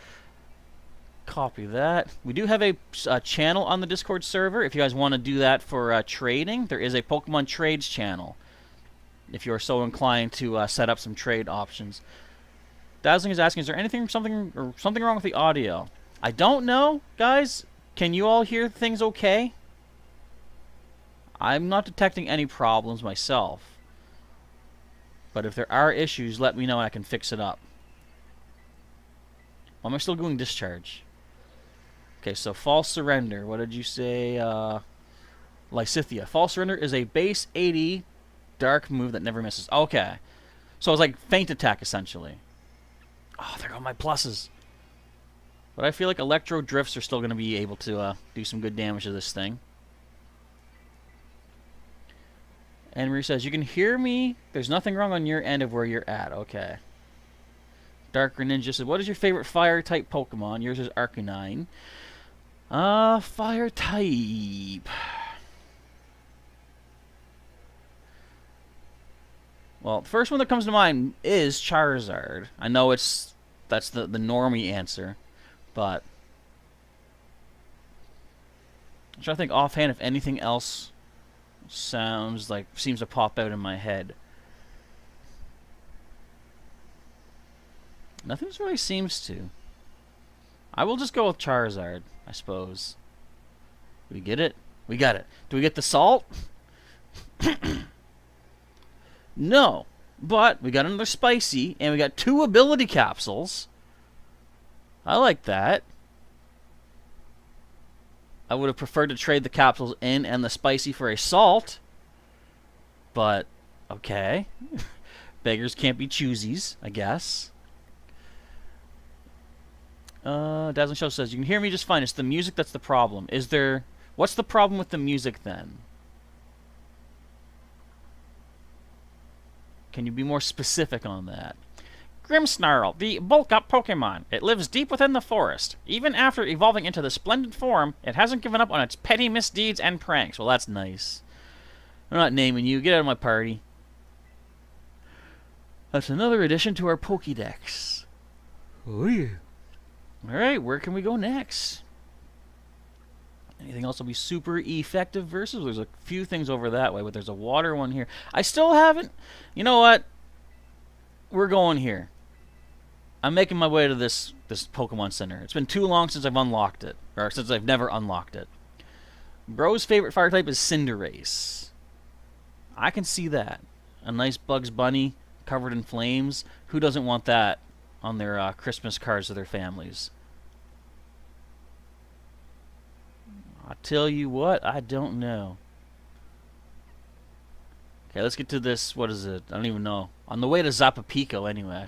Copy that. We do have a channel on the Discord server. If you guys want to do that for trading, there is a Pokemon Trades channel. If you are so inclined to set up some trade options. Dazzling is asking, is there something wrong with the audio? I don't know, guys. Can you all hear things okay? I'm not detecting any problems myself. But if there are issues, let me know and I can fix it up. Why am I still doing discharge? Okay, so False Surrender. What did you say? Lysithea. False Surrender is a base 80 dark move that never misses. Okay. So it's like Feint Attack, essentially. Oh, there go my pluses. But I feel like Electro Drifts are still going to be able to do some good damage to this thing. And Marie says, you can hear me. There's nothing wrong on your end of where you're at. Okay. Dark Greninja says, what is your favorite Fire-type Pokemon? Yours is Arcanine. Fire-type. Well, the first one that comes to mind is Charizard. I know that's the normie answer, but I'm trying to think offhand if anything else seems to pop out in my head. Nothing really seems to. I will just go with Charizard, I suppose. We get it? We got it. Do we get the salt? No. But we got another spicy, and we got 2 ability capsules. I like that. I would have preferred to trade the capsules in and the spicy for a salt. But, okay. Beggars can't be choosies, I guess. Dazzling Show says, you can hear me just fine. It's the music that's the problem. What's the problem with the music then? Can you be more specific on that? Grimmsnarl, the bulk-up Pokemon. It lives deep within the forest. Even after evolving into the splendid form, it hasn't given up on its petty misdeeds and pranks. Well, that's nice. I'm not naming you. Get out of my party. That's another addition to our Pokédex. Oh, yeah. Alright, where can we go next? Anything else will be super effective versus? There's a few things over that way, but there's a water one here. I still haven't... You know what? We're going here. I'm making my way to this Pokemon Center. It's been too long since I've unlocked it. Or since I've never unlocked it. Bro's favorite fire type is Cinderace. I can see that. A nice Bugs Bunny covered in flames. Who doesn't want that on their Christmas cards to their families? I'll tell you what, I don't know. Okay, let's get to this. What is it? I don't even know. On the way to Zapapico, anyway.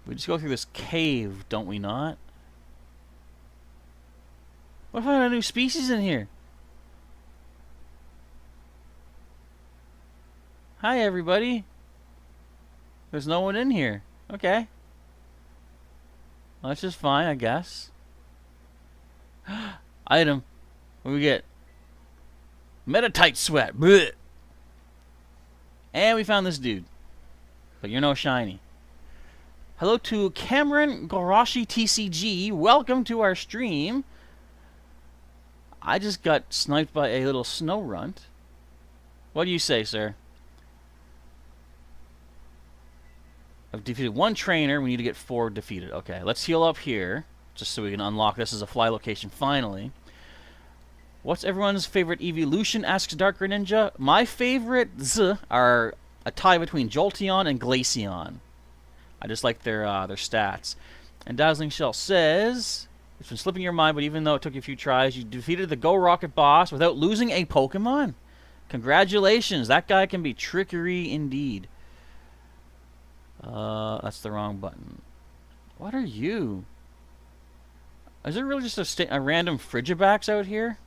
We just go through this cave, don't we not? What if I have a new species in here? Hi, everybody. There's no one in here. Okay. Well, that's just fine, I guess. Item. What do we get? Metatite Sweat. Blech. And we found this dude. But you're no shiny. Hello to Cameron Garashi TCG. Welcome to our stream. I just got sniped by a little snow runt. What do you say, sir? I've defeated 1 trainer. We need to get 4 defeated. Okay, let's heal up here. Just so we can unlock this as a fly location finally. What's everyone's favorite evolution? Asks Dark Greninja. My favorites are a tie between Jolteon and Glaceon. I just like their stats. And Dazzling Shell says, it's been slipping your mind, but even though it took you a few tries, you defeated the Go Rocket boss without losing a Pokemon. Congratulations. That guy can be trickery indeed. That's the wrong button. What are you? Is there really just a random Frigibax out here?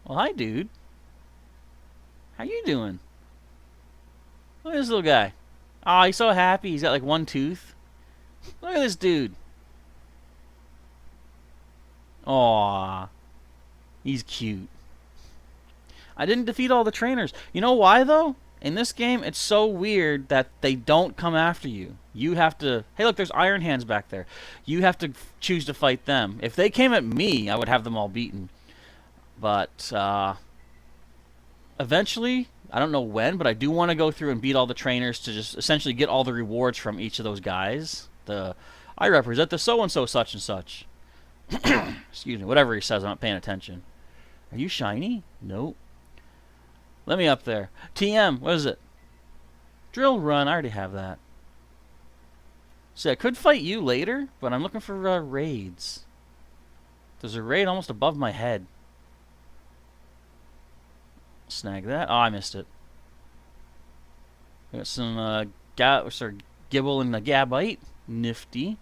Well, hi, dude. How you doing? Look at this little guy. Oh, he's so happy. He's got like one tooth. Look at this dude. Aww. He's cute. I didn't defeat all the trainers. You know why, though? In this game, it's so weird that they don't come after you. You have to... Hey, look, there's Iron Hands back there. You have to choose to fight them. If they came at me, I would have them all beaten. But, eventually, I don't know when, but I do want to go through and beat all the trainers to just essentially get all the rewards from each of those guys. I represent the so-and-so such and such. Excuse me, whatever he says, I'm not paying attention. Are you shiny? Nope. Let me up there. TM, what is it? Drill run, I already have that. See, I could fight you later, but I'm looking for raids. There's a raid almost above my head. Snag that. Oh, I missed it. Got some Gibble and a Gabite. Nifty.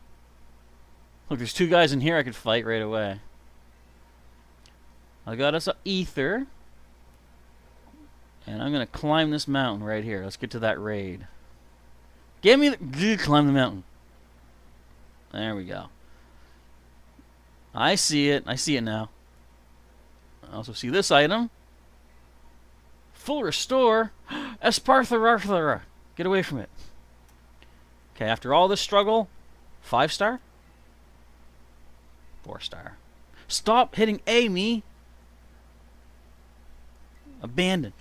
Look, there's two guys in here I could fight right away. I got us a ether. And I'm going to climb this mountain right here. Let's get to that raid. Give me the... Climb the mountain. There we go. I see it. I see it now. I also see this item. Full restore. Esparthararthara. Get away from it. Okay, after all this struggle, 5-star? 4-star. Stop hitting Amy. Abandon.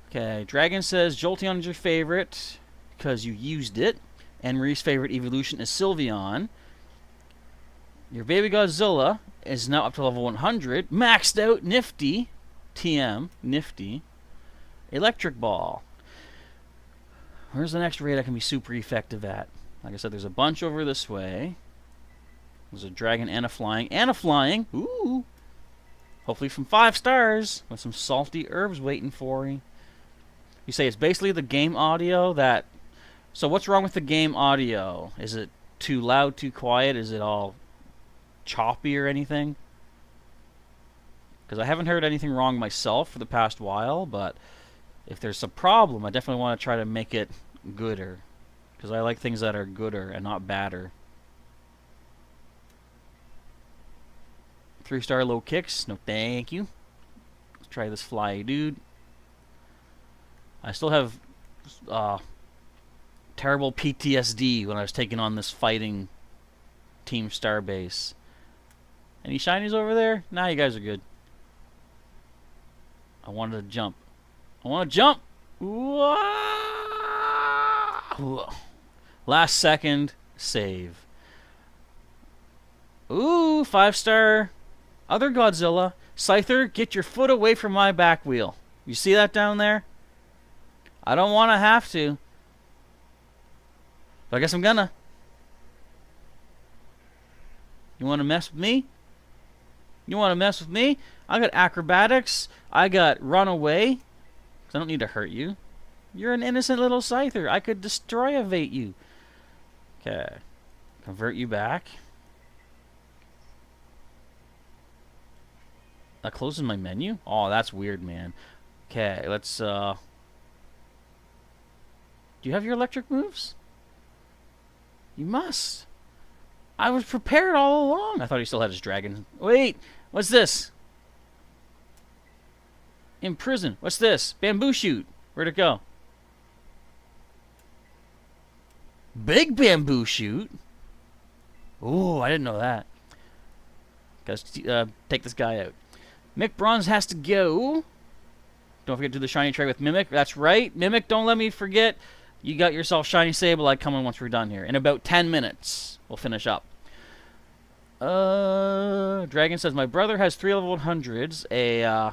Okay, Dragon says Jolteon is your favorite because you used it. And Marie's favorite evolution is Sylveon. Your baby Godzilla is now up to level 100. Maxed out. Nifty. TM. Nifty. Electric Ball. Where's the next raid I can be super effective at? Like I said, there's a bunch over this way. There's a dragon and a flying. And a flying. Ooh. Hopefully from 5 stars. With some salty herbs waiting for you. You say it's basically the game audio that... So what's wrong with the game audio? Is it too loud, too quiet? Is it all choppy or anything? Because I haven't heard anything wrong myself for the past while, but if there's a problem, I definitely want to try to make it gooder. Because I like things that are gooder and not badder. 3-star low kicks. No thank you. Let's try this fly dude. I still have terrible PTSD when I was taking on this fighting Team Starbase. Any shinies over there? Nah, you guys are good. I wanted to jump. I want to jump! Whoa. Last second save. Ooh, 5-star. Other Godzilla. Scyther, get your foot away from my back wheel. You see that down there? I don't want to have to. But I guess I'm gonna. You want to mess with me? You want to mess with me? I got acrobatics. I got runaway. 'Cause I don't need to hurt you. You're an innocent little Scyther. I could destroy-evade you. Okay. Convert you back. That closes my menu? Oh, that's weird, man. Okay, let's, Do you have your electric moves? You must. I was prepared all along. I thought he still had his dragon. Wait, what's this? Imprison. What's this? Bamboo shoot. Where'd it go? Big bamboo shoot? Ooh, I didn't know that. Gotta take this guy out. Mick Bronze has to go. Don't forget to do the shiny trade with Mimic. That's right. Mimic, don't let me forget. You got yourself shiny Sableye coming once we're done here. In about 10 minutes, we'll finish up. Dragon says, my brother has 3 level 100s. A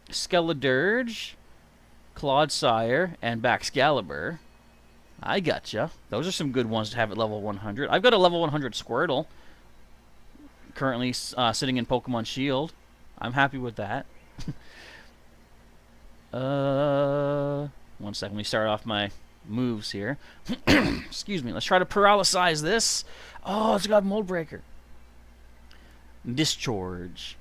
Skeledirge, Clodsire, and Baxcalibur. I gotcha. Those are some good ones to have at level 100. I've got a level 100 Squirtle. Currently sitting in Pokemon Shield. I'm happy with that. One second. Let me start off my moves here. Excuse me. Let's try to paralysize this. Oh, it's got Mold Breaker. Discharge.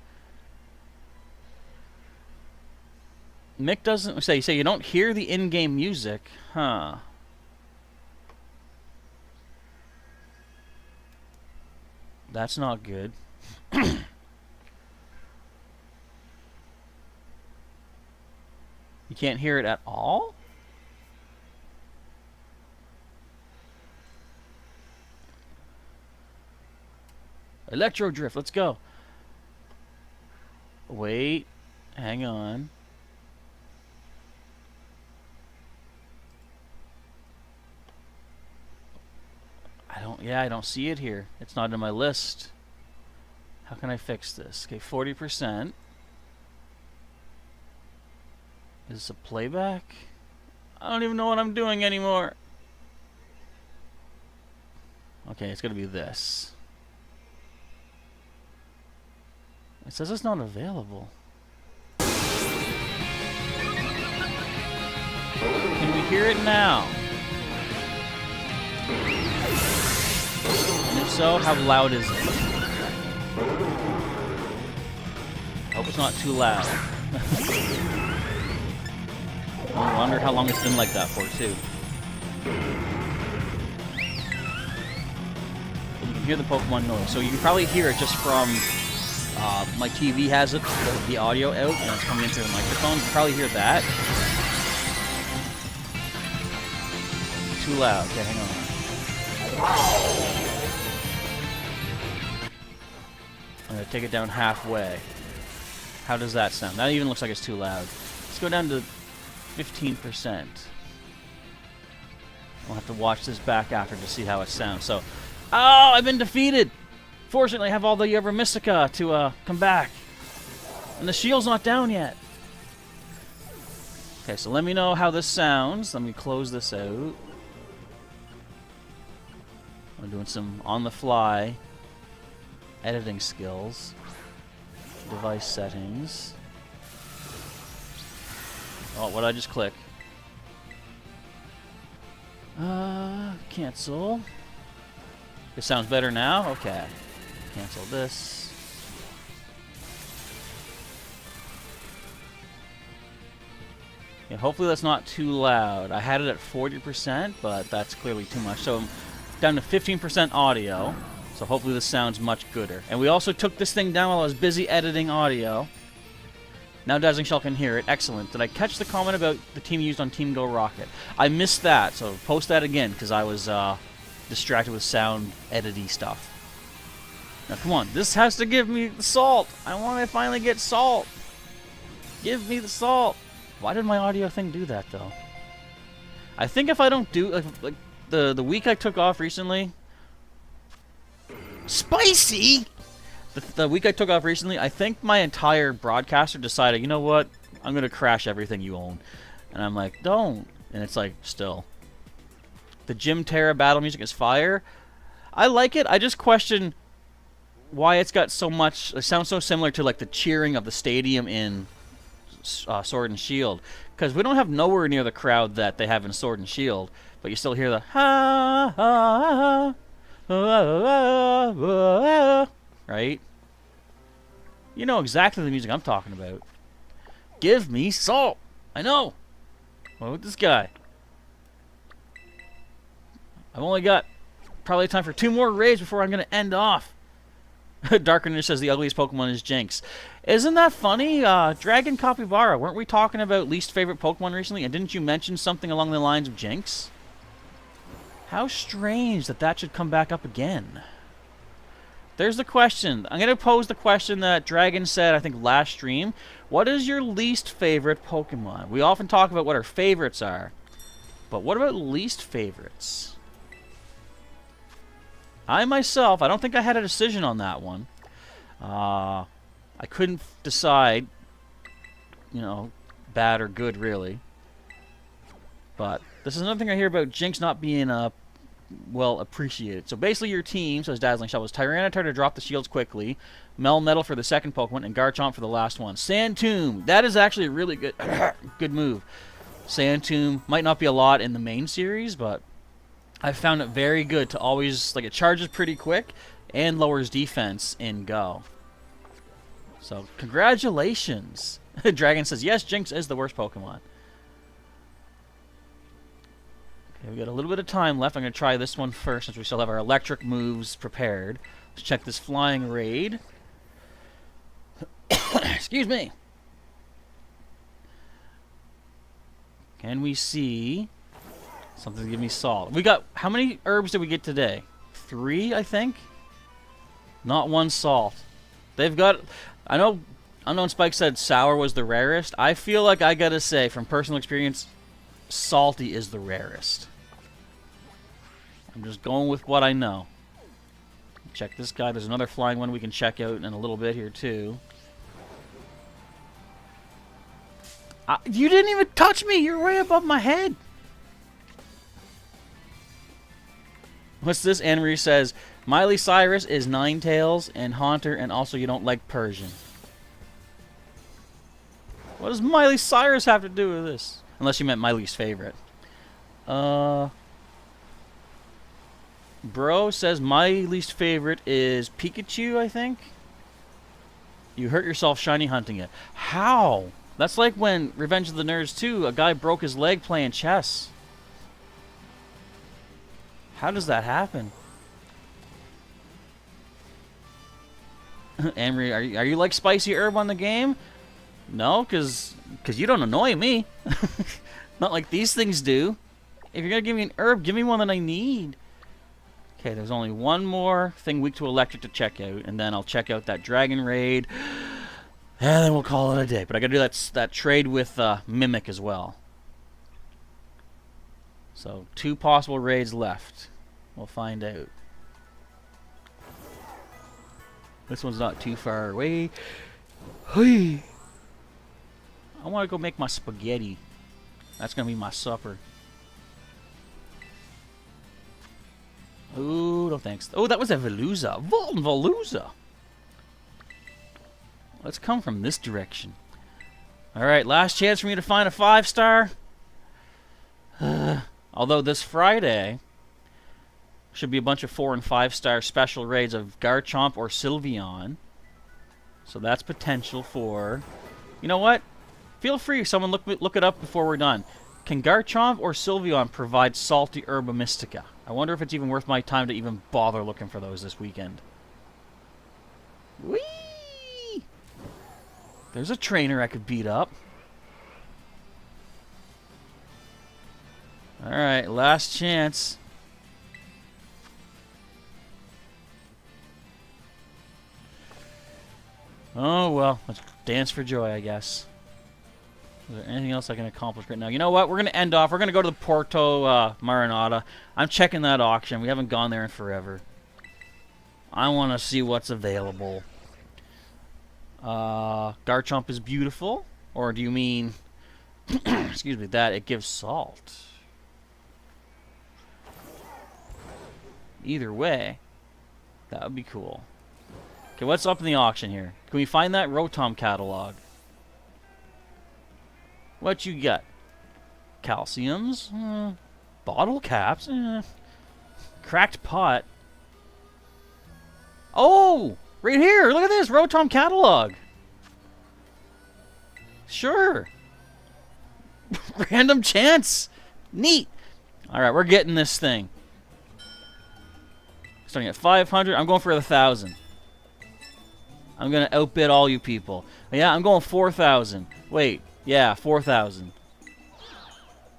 Mick doesn't say. You don't hear the in-game music, huh? That's not good. You can't hear it at all? Electro Drift, let's go. Wait, hang on. I don't see it here. It's not in my list. How can I fix this? Okay, 40%. Is this a playback? I don't even know what I'm doing anymore. Okay, it's gonna be this. It says it's not available. Can we hear it now? And if so, how loud is it? Hope it's not too loud. I wonder how long it's been like that for, too. You can hear the Pokemon noise. So you can probably hear it just from... my TV has it, the audio out, and it's coming into the microphone. You can probably hear that. Too loud. Okay, hang on. I'm going to take it down halfway. How does that sound? That even looks like it's too loud. Let's go down to 15%. We'll have to watch this back after to see how it sounds. So, oh, I've been defeated! Fortunately, I have all the Ever Mystica to come back. And the shield's not down yet. Okay, so let me know how this sounds. Let me close this out. I'm doing some on-the-fly editing skills. Device settings. Oh, what did I just click? Cancel. It sounds better now? Okay. Cancel this. Yeah, hopefully that's not too loud. I had it at 40%, but that's clearly too much. So I'm down to 15% audio. So hopefully this sounds much gooder. And we also took this thing down while I was busy editing audio. Now Dazzling Shell can hear it. Excellent. Did I catch the comment about the team used on Team Go Rocket? I missed that, so post that again, because I was distracted with sound edity stuff. Now come on, this has to give me the salt. I want to finally get salt. Give me the salt. Why did my audio thing do that, though? I think if I don't do... Like the week I took off recently... Spicy! The week I took off recently, I think my entire broadcaster decided, you know what? I'm going to crash everything you own. And I'm like, don't. And it's like, still. The Gym Terra battle music is fire. I like it. I just question why it's got so much... It sounds so similar to like the cheering of the stadium in Sword and Shield. Because we don't have nowhere near the crowd that they have in Sword and Shield. But you still hear the ha ha ha. Right? You know exactly the music I'm talking about. Give me salt. I know. What with this guy? I've only got probably time for 2 more raids before I'm going to end off. Darkener says the ugliest Pokemon is Jinx. Isn't that funny? Dragon Capybara, weren't we talking about least favorite Pokemon recently? And didn't you mention something along the lines of Jinx? How strange that that should come back up again. There's the question. I'm going to pose the question that Dragon said, I think, last stream. What is your least favorite Pokemon? We often talk about what our favorites are. But what about least favorites? I myself, I don't think I had a decision on that one. I couldn't decide, you know, bad or good, really. But this is another thing I hear about Jinx not being a well appreciated. So basically your team, so his Dazzling Shot, was Tyranitar to drop the shields quickly, Melmetal for the second Pokemon, and Garchomp for the last one. Sand Tomb, that is actually a really good good move. Sand Tomb might not be a lot in the main series, but I found it very good to always, like, it charges pretty quick and lowers defense in Go. So, congratulations. Dragon says, yes, Jinx is the worst Pokemon. Okay, we got a little bit of time left. I'm going to try this one first since we still have our electric moves prepared. Let's check this flying raid. Excuse me. Can we see something to give me salt? We got, how many herbs did we get today? 3, I think? Not 1 salt. They've got, I know Unknown Spike said sour was the rarest. I feel like I gotta say, from personal experience, salty is the rarest. I'm just going with what I know. Check this guy. There's another flying one we can check out in a little bit here, too. You didn't even touch me! You're way above my head! What's this? Anne-Marie says, Miley Cyrus is Ninetales and Haunter, and also you don't like Persian. What does Miley Cyrus have to do with this? Unless you meant my least favorite. Bro says my least favorite is Pikachu, I think. You hurt yourself shiny hunting it. How? That's like when Revenge of the Nerds 2, a guy broke his leg playing chess. How does that happen? Amory, are you like Spicy Herb on the game? No, because you don't annoy me. Not like these things do. If you're going to give me an herb, give me one that I need. Okay, there's only one more thing weak to electric to check out, and then I'll check out that Dragon Raid, and then we'll call it a day. But I got to do that trade with Mimic as well. So 2 possible raids left. We'll find out. This one's not too far away. Hey, I want to go make my spaghetti. That's going to be my supper. Ooh, no thanks. Oh, that was a Veluza. Veluza. Let's come from this direction. Alright, last chance for me to find a 5-star. Although this Friday should be a bunch of 4- and 5-star special raids of Garchomp or Sylveon. So that's potential for... You know what? Feel free, someone look it up before we're done. Can Garchomp or Sylveon provide salty Herba Mystica? I wonder if it's even worth my time to even bother looking for those this weekend. Whee! There's a trainer I could beat up. Alright, last chance. Oh, well, let's dance for joy, I guess. Is there anything else I can accomplish right now? You know what? We're going to end off. We're going to go to the Porto Marinata. I'm checking that auction. We haven't gone there in forever. I want to see what's available. Garchomp is beautiful. Or do you mean... excuse me, that it gives salt? Either way, that would be cool. Okay, what's up in the auction here? Can we find that Rotom catalog? What you got? Calciums? Bottle caps? Cracked pot? Oh! Right here! Look at this! Rotom catalog! Sure! Random chance! Neat! Alright, we're getting this thing. Starting at 500. I'm going for 1,000. I'm going to outbid all you people. Yeah, I'm going 4,000. Wait. Yeah, 4,000.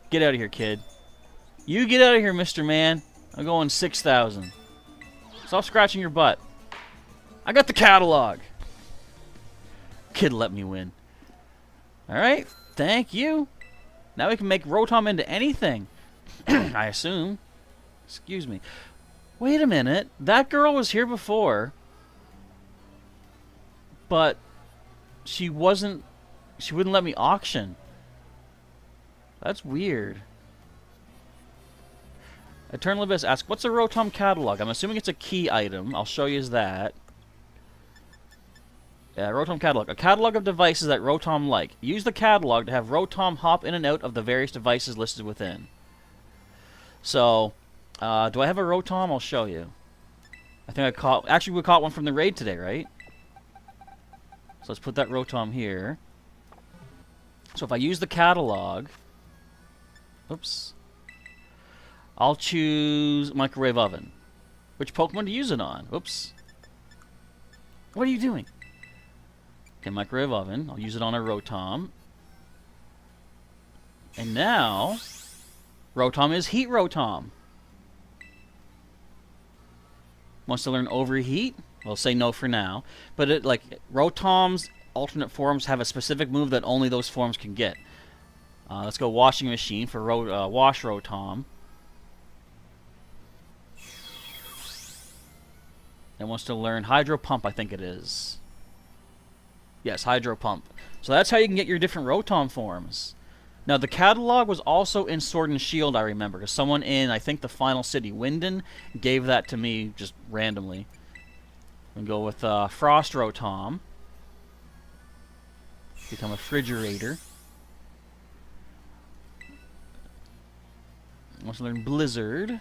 Get out of here, kid. You get out of here, Mr. Man. I'm going 6,000. Stop scratching your butt. I got the catalog. Kid, let me win. Alright, thank you. Now we can make Rotom into anything. I assume. Excuse me. Wait a minute. That girl was here before. But she wasn't... She wouldn't let me auction. That's weird. Eternal Abyss asks, what's a Rotom catalog? I'm assuming it's a key item. I'll show you that. Yeah, Rotom catalog. A catalog of devices that Rotom like. Use the catalog to have Rotom hop in and out of the various devices listed within. So, do I have a Rotom? I'll show you. I think I caught... Actually, we caught one from the raid today, right? So let's put that Rotom here. So if I use the catalog... Oops. I'll choose Microwave Oven. Which Pokemon to use it on? Oops. What are you doing? Okay, Microwave Oven. I'll use it on a Rotom. And now... Rotom is Heat Rotom. Wants to learn Overheat? We'll say no for now. But it, like, Rotom's alternate forms have a specific move that only those forms can get. Let's go Washing Machine for Wash Rotom. It wants to learn Hydro Pump, I think it is. Yes, Hydro Pump. So that's how you can get your different Rotom forms. Now, the catalog was also in Sword and Shield, I remember, because someone in, I think, the final city, Winden, gave that to me just randomly. And go with Frost Rotom. Become a Frigerator. Wants to learn Blizzard.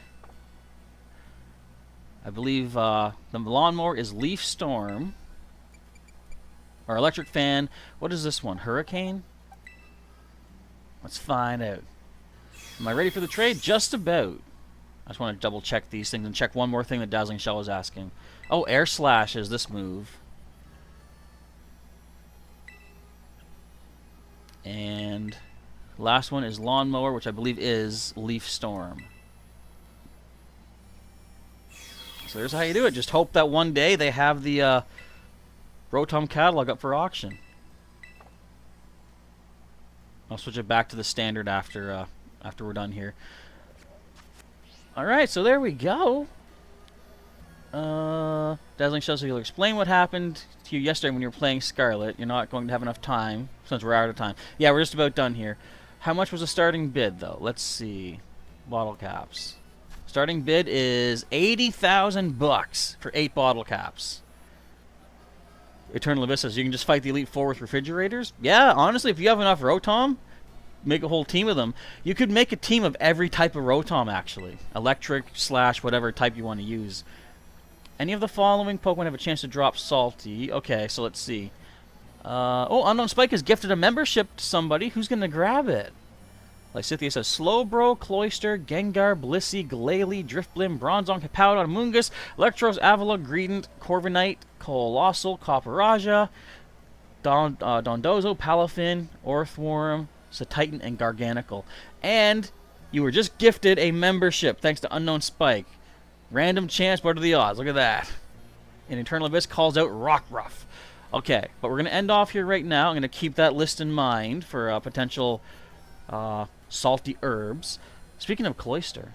I believe the Lawnmower is Leaf Storm. Or Electric Fan. What is this one? Hurricane? Let's find out. Am I ready for the trade? Just about. I just want to double check these things and check one more thing that Dazzling Shell was asking. Oh, Air Slash is this move. And last one is Lawnmower, which I believe is Leaf Storm. So there's how you do it. Just hope that one day they have the Rotom catalog up for auction. I'll switch it back to the standard after we're done here. Alright, so there we go. Dazzling Shell, so you'll explain what happened to you yesterday when you were playing Scarlet. You're not going to have enough time, since we're out of time. Yeah, we're just about done here. How much was the starting bid, though? Let's see. Bottle caps. Starting bid is 80,000 bucks for 8 bottle caps. Eternal Abyss says, you can just fight the Elite Four with refrigerators? Yeah, honestly, if you have enough Rotom, make a whole team of them. You could make a team of every type of Rotom, actually. Electric / whatever type you want to use. Any of the following Pokemon have a chance to drop Salty. Okay, so let's see. Oh, Unknown Spike has gifted a membership to somebody. Who's going to grab it? Lysithia says, Slowbro, Cloyster, Gengar, Blissey, Glalie, Drifblim, Bronzong, Hippowdon, Amoonguss, Electros, Avalugg, Greedent, Corviknight, Colossal, Copperaja, Dondozo, Palafin, Orthworm, Satitan, and Garganical. And you were just gifted a membership thanks to Unknown Spike. Random chance, what are the odds? Look at that. And Eternal Abyss calls out Rockruff. Okay, but we're going to end off here right now. I'm going to keep that list in mind for potential salty herbs. Speaking of Cloyster.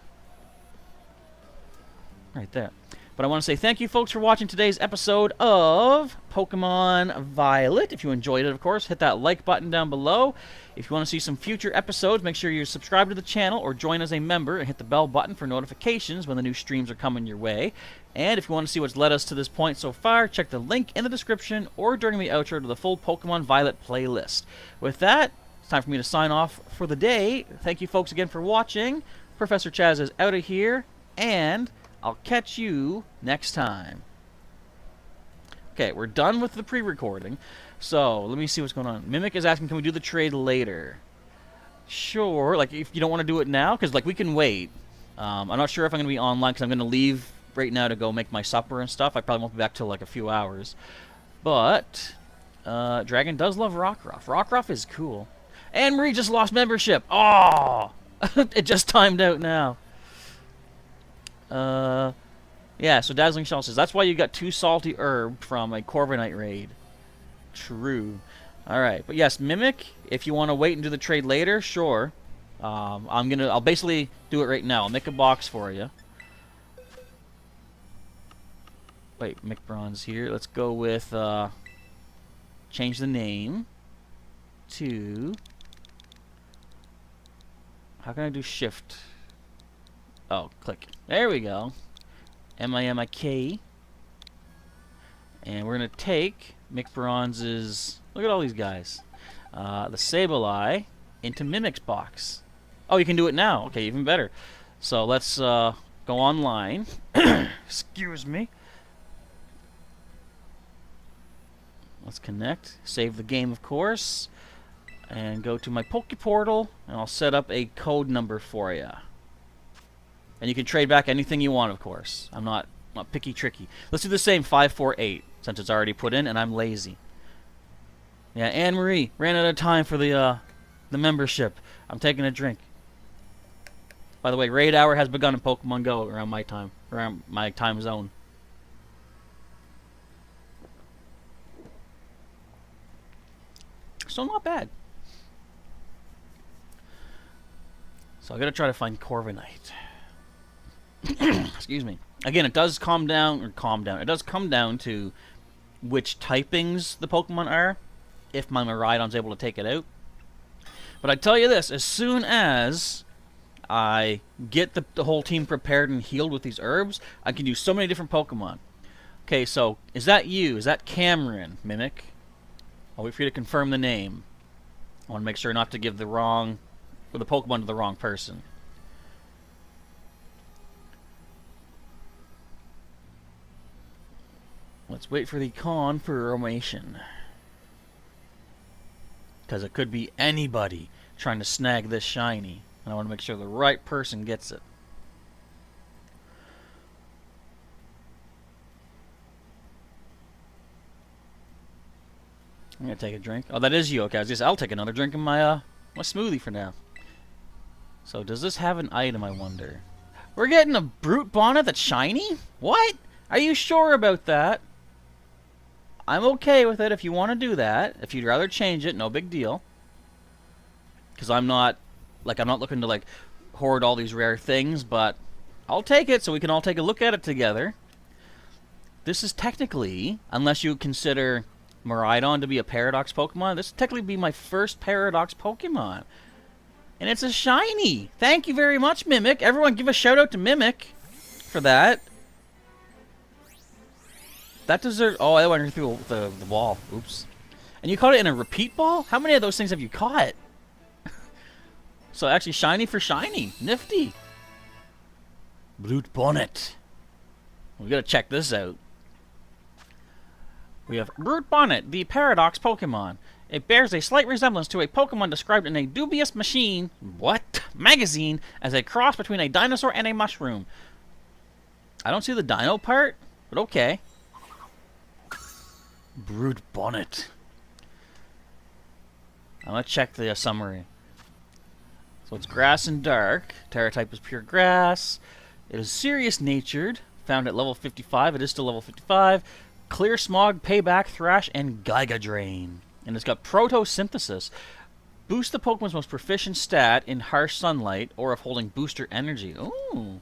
Right there. But I want to say thank you, folks, for watching today's episode of Pokemon Violet. If you enjoyed it, of course, hit that like button down below. If you want to see some future episodes, make sure you subscribe to the channel or join as a member and hit the bell button for notifications when the new streams are coming your way. And if you want to see what's led us to this point so far, check the link in the description or during the outro to the full Pokemon Violet playlist. With that, it's time for me to sign off for the day. Thank you, folks, again for watching. Professor Chaz is out of here, and I'll catch you next time. Okay, we're done with the pre-recording. So, let me see what's going on. Mimic is asking, can we do the trade later? Sure, like, if you don't want to do it now, because, like, we can wait. I'm not sure if I'm going to be online, because I'm going to leave right now to go make my supper and stuff. I probably won't be back till, like, a few hours. But, Dragon does love Rockruff. Rockruff is cool. Anne Marie just lost membership. Oh! It just timed out now. Yeah, so Dazzling Shell says, that's why you got 2 salty herb from a Corviknight raid. True. Alright, but yes, Mimic, if you want to wait and do the trade later, sure. I'll basically do it right now. I'll make a box for you. Wait, Mick Bronze here. Let's go with, change the name to... How can I do shift? Oh, click. There we go. M-I-M-I-K. And we're going to take Mick Bronze's... Look at all these guys. The Sableye into Mimic's box. Oh, you can do it now. Okay, even better. So let's go online. Excuse me. Let's connect. Save the game, of course. And go to my Pokeportal. And I'll set up a code number for you. And you can trade back anything you want, of course. I'm not picky tricky. Let's do the same 548, since it's already put in and I'm lazy. Yeah, Anne-Marie ran out of time for the membership. I'm taking a drink. By the way, raid hour has begun in Pokemon Go around my time zone. So not bad. So I gotta try to find Corviknight. Excuse me. Again, it does calm down. It does come down to which typings the Pokemon are, if my Miraidon's able to take it out. But I tell you this, as soon as I get the whole team prepared and healed with these herbs, I can use so many different Pokemon. Okay, so, is that you? Is that Cameron, Mimic? I'll wait for you to confirm the name. I want to make sure not to give the Pokemon to the wrong person. Let's wait for the confirmation. Because it could be anybody trying to snag this shiny. And I want to make sure the right person gets it. I'm going to take a drink. Oh, that is you. Okay, I'll take another drink in my smoothie for now. So, does this have an item, I wonder? We're getting a Brute Bonnet that's shiny? What? Are you sure about that? I'm okay with it if you want to do that. If you'd rather change it, no big deal. Because I'm not looking to, hoard all these rare things, but I'll take it so we can all take a look at it together. This is technically, unless you consider Miraidon to be a Paradox Pokemon, this would technically be my first Paradox Pokemon. And it's a shiny! Thank you very much, Mimic. Everyone give a shout out to Mimic for that. That deserves... Oh, I went through the wall. Oops. And you caught it in a repeat ball? How many of those things have you caught? So actually, shiny for shiny. Nifty. Brute Bonnet. We gotta check this out. We have Brute Bonnet, the Paradox Pokemon. It bears a slight resemblance to a Pokemon described in a dubious magazine as a cross between a dinosaur and a mushroom. I don't see the dino part, but okay. Brute Bonnet. I'm gonna check the summary. So it's grass and dark. Terra type is pure grass. It is serious natured. Found at level 55. It is still level 55. Clear Smog, Payback, Thrash, and Giga Drain. And it's got Protosynthesis. Boost the Pokemon's most proficient stat in harsh sunlight or if holding booster energy. Ooh.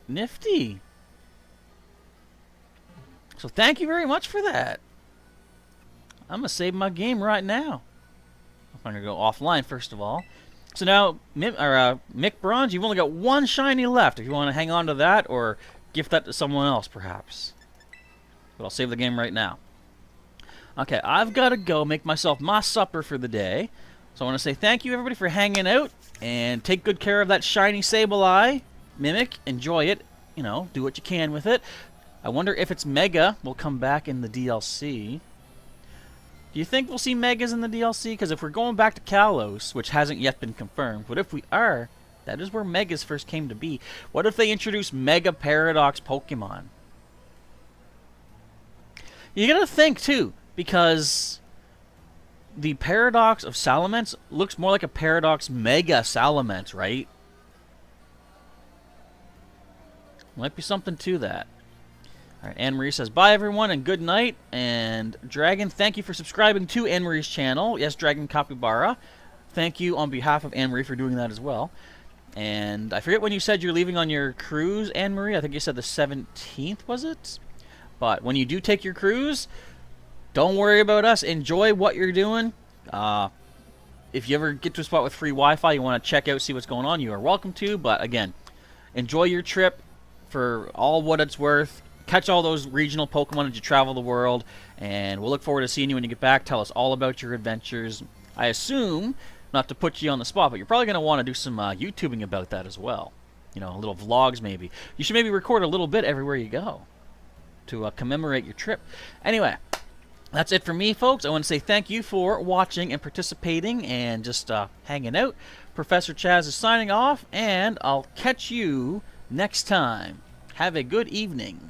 Nifty. So thank you very much for that. I'm going to save my game right now. I'm going to go offline first of all. So now, Mick Bronze, you've only got one shiny left. If you want to hang on to that or gift that to someone else, perhaps. But I'll save the game right now. Okay, I've got to go make myself my supper for the day. So I want to say thank you, everybody, for hanging out. And take good care of that shiny Sableye. Mimic, enjoy it. You know, do what you can with it. I wonder if its Mega will come back in the DLC. Do you think we'll see Megas in the DLC? Because if we're going back to Kalos, which hasn't yet been confirmed, but if we are, that is where Megas first came to be. What if they introduce Mega Paradox Pokemon? You gotta think, too, because the Paradox of Salamence looks more like a Paradox Mega Salamence, right? Might be something to that. Alright, Anne-Marie says, bye everyone and good night. And Dragon, thank you for subscribing to Anne-Marie's channel. Yes, Dragon Capybara. Thank you on behalf of Anne-Marie for doing that as well. And I forget when you said you're leaving on your cruise, Anne-Marie. I think you said the 17th, was it? But when you do take your cruise, don't worry about us. Enjoy what you're doing. if you ever get to a spot with free Wi-Fi, you want to check out, see what's going on, you are welcome to. But again, enjoy your trip for all what it's worth. Catch all those regional Pokemon as you travel the world, and we'll look forward to seeing you when you get back. Tell us all about your adventures. I assume, not to put you on the spot, but you're probably going to want to do some YouTubing about that as well. You know, little vlogs maybe. You should maybe record a little bit everywhere you go to commemorate your trip. Anyway, that's it for me, folks. I want to say thank you for watching and participating and just hanging out. Professor Chaz is signing off, and I'll catch you next time. Have a good evening.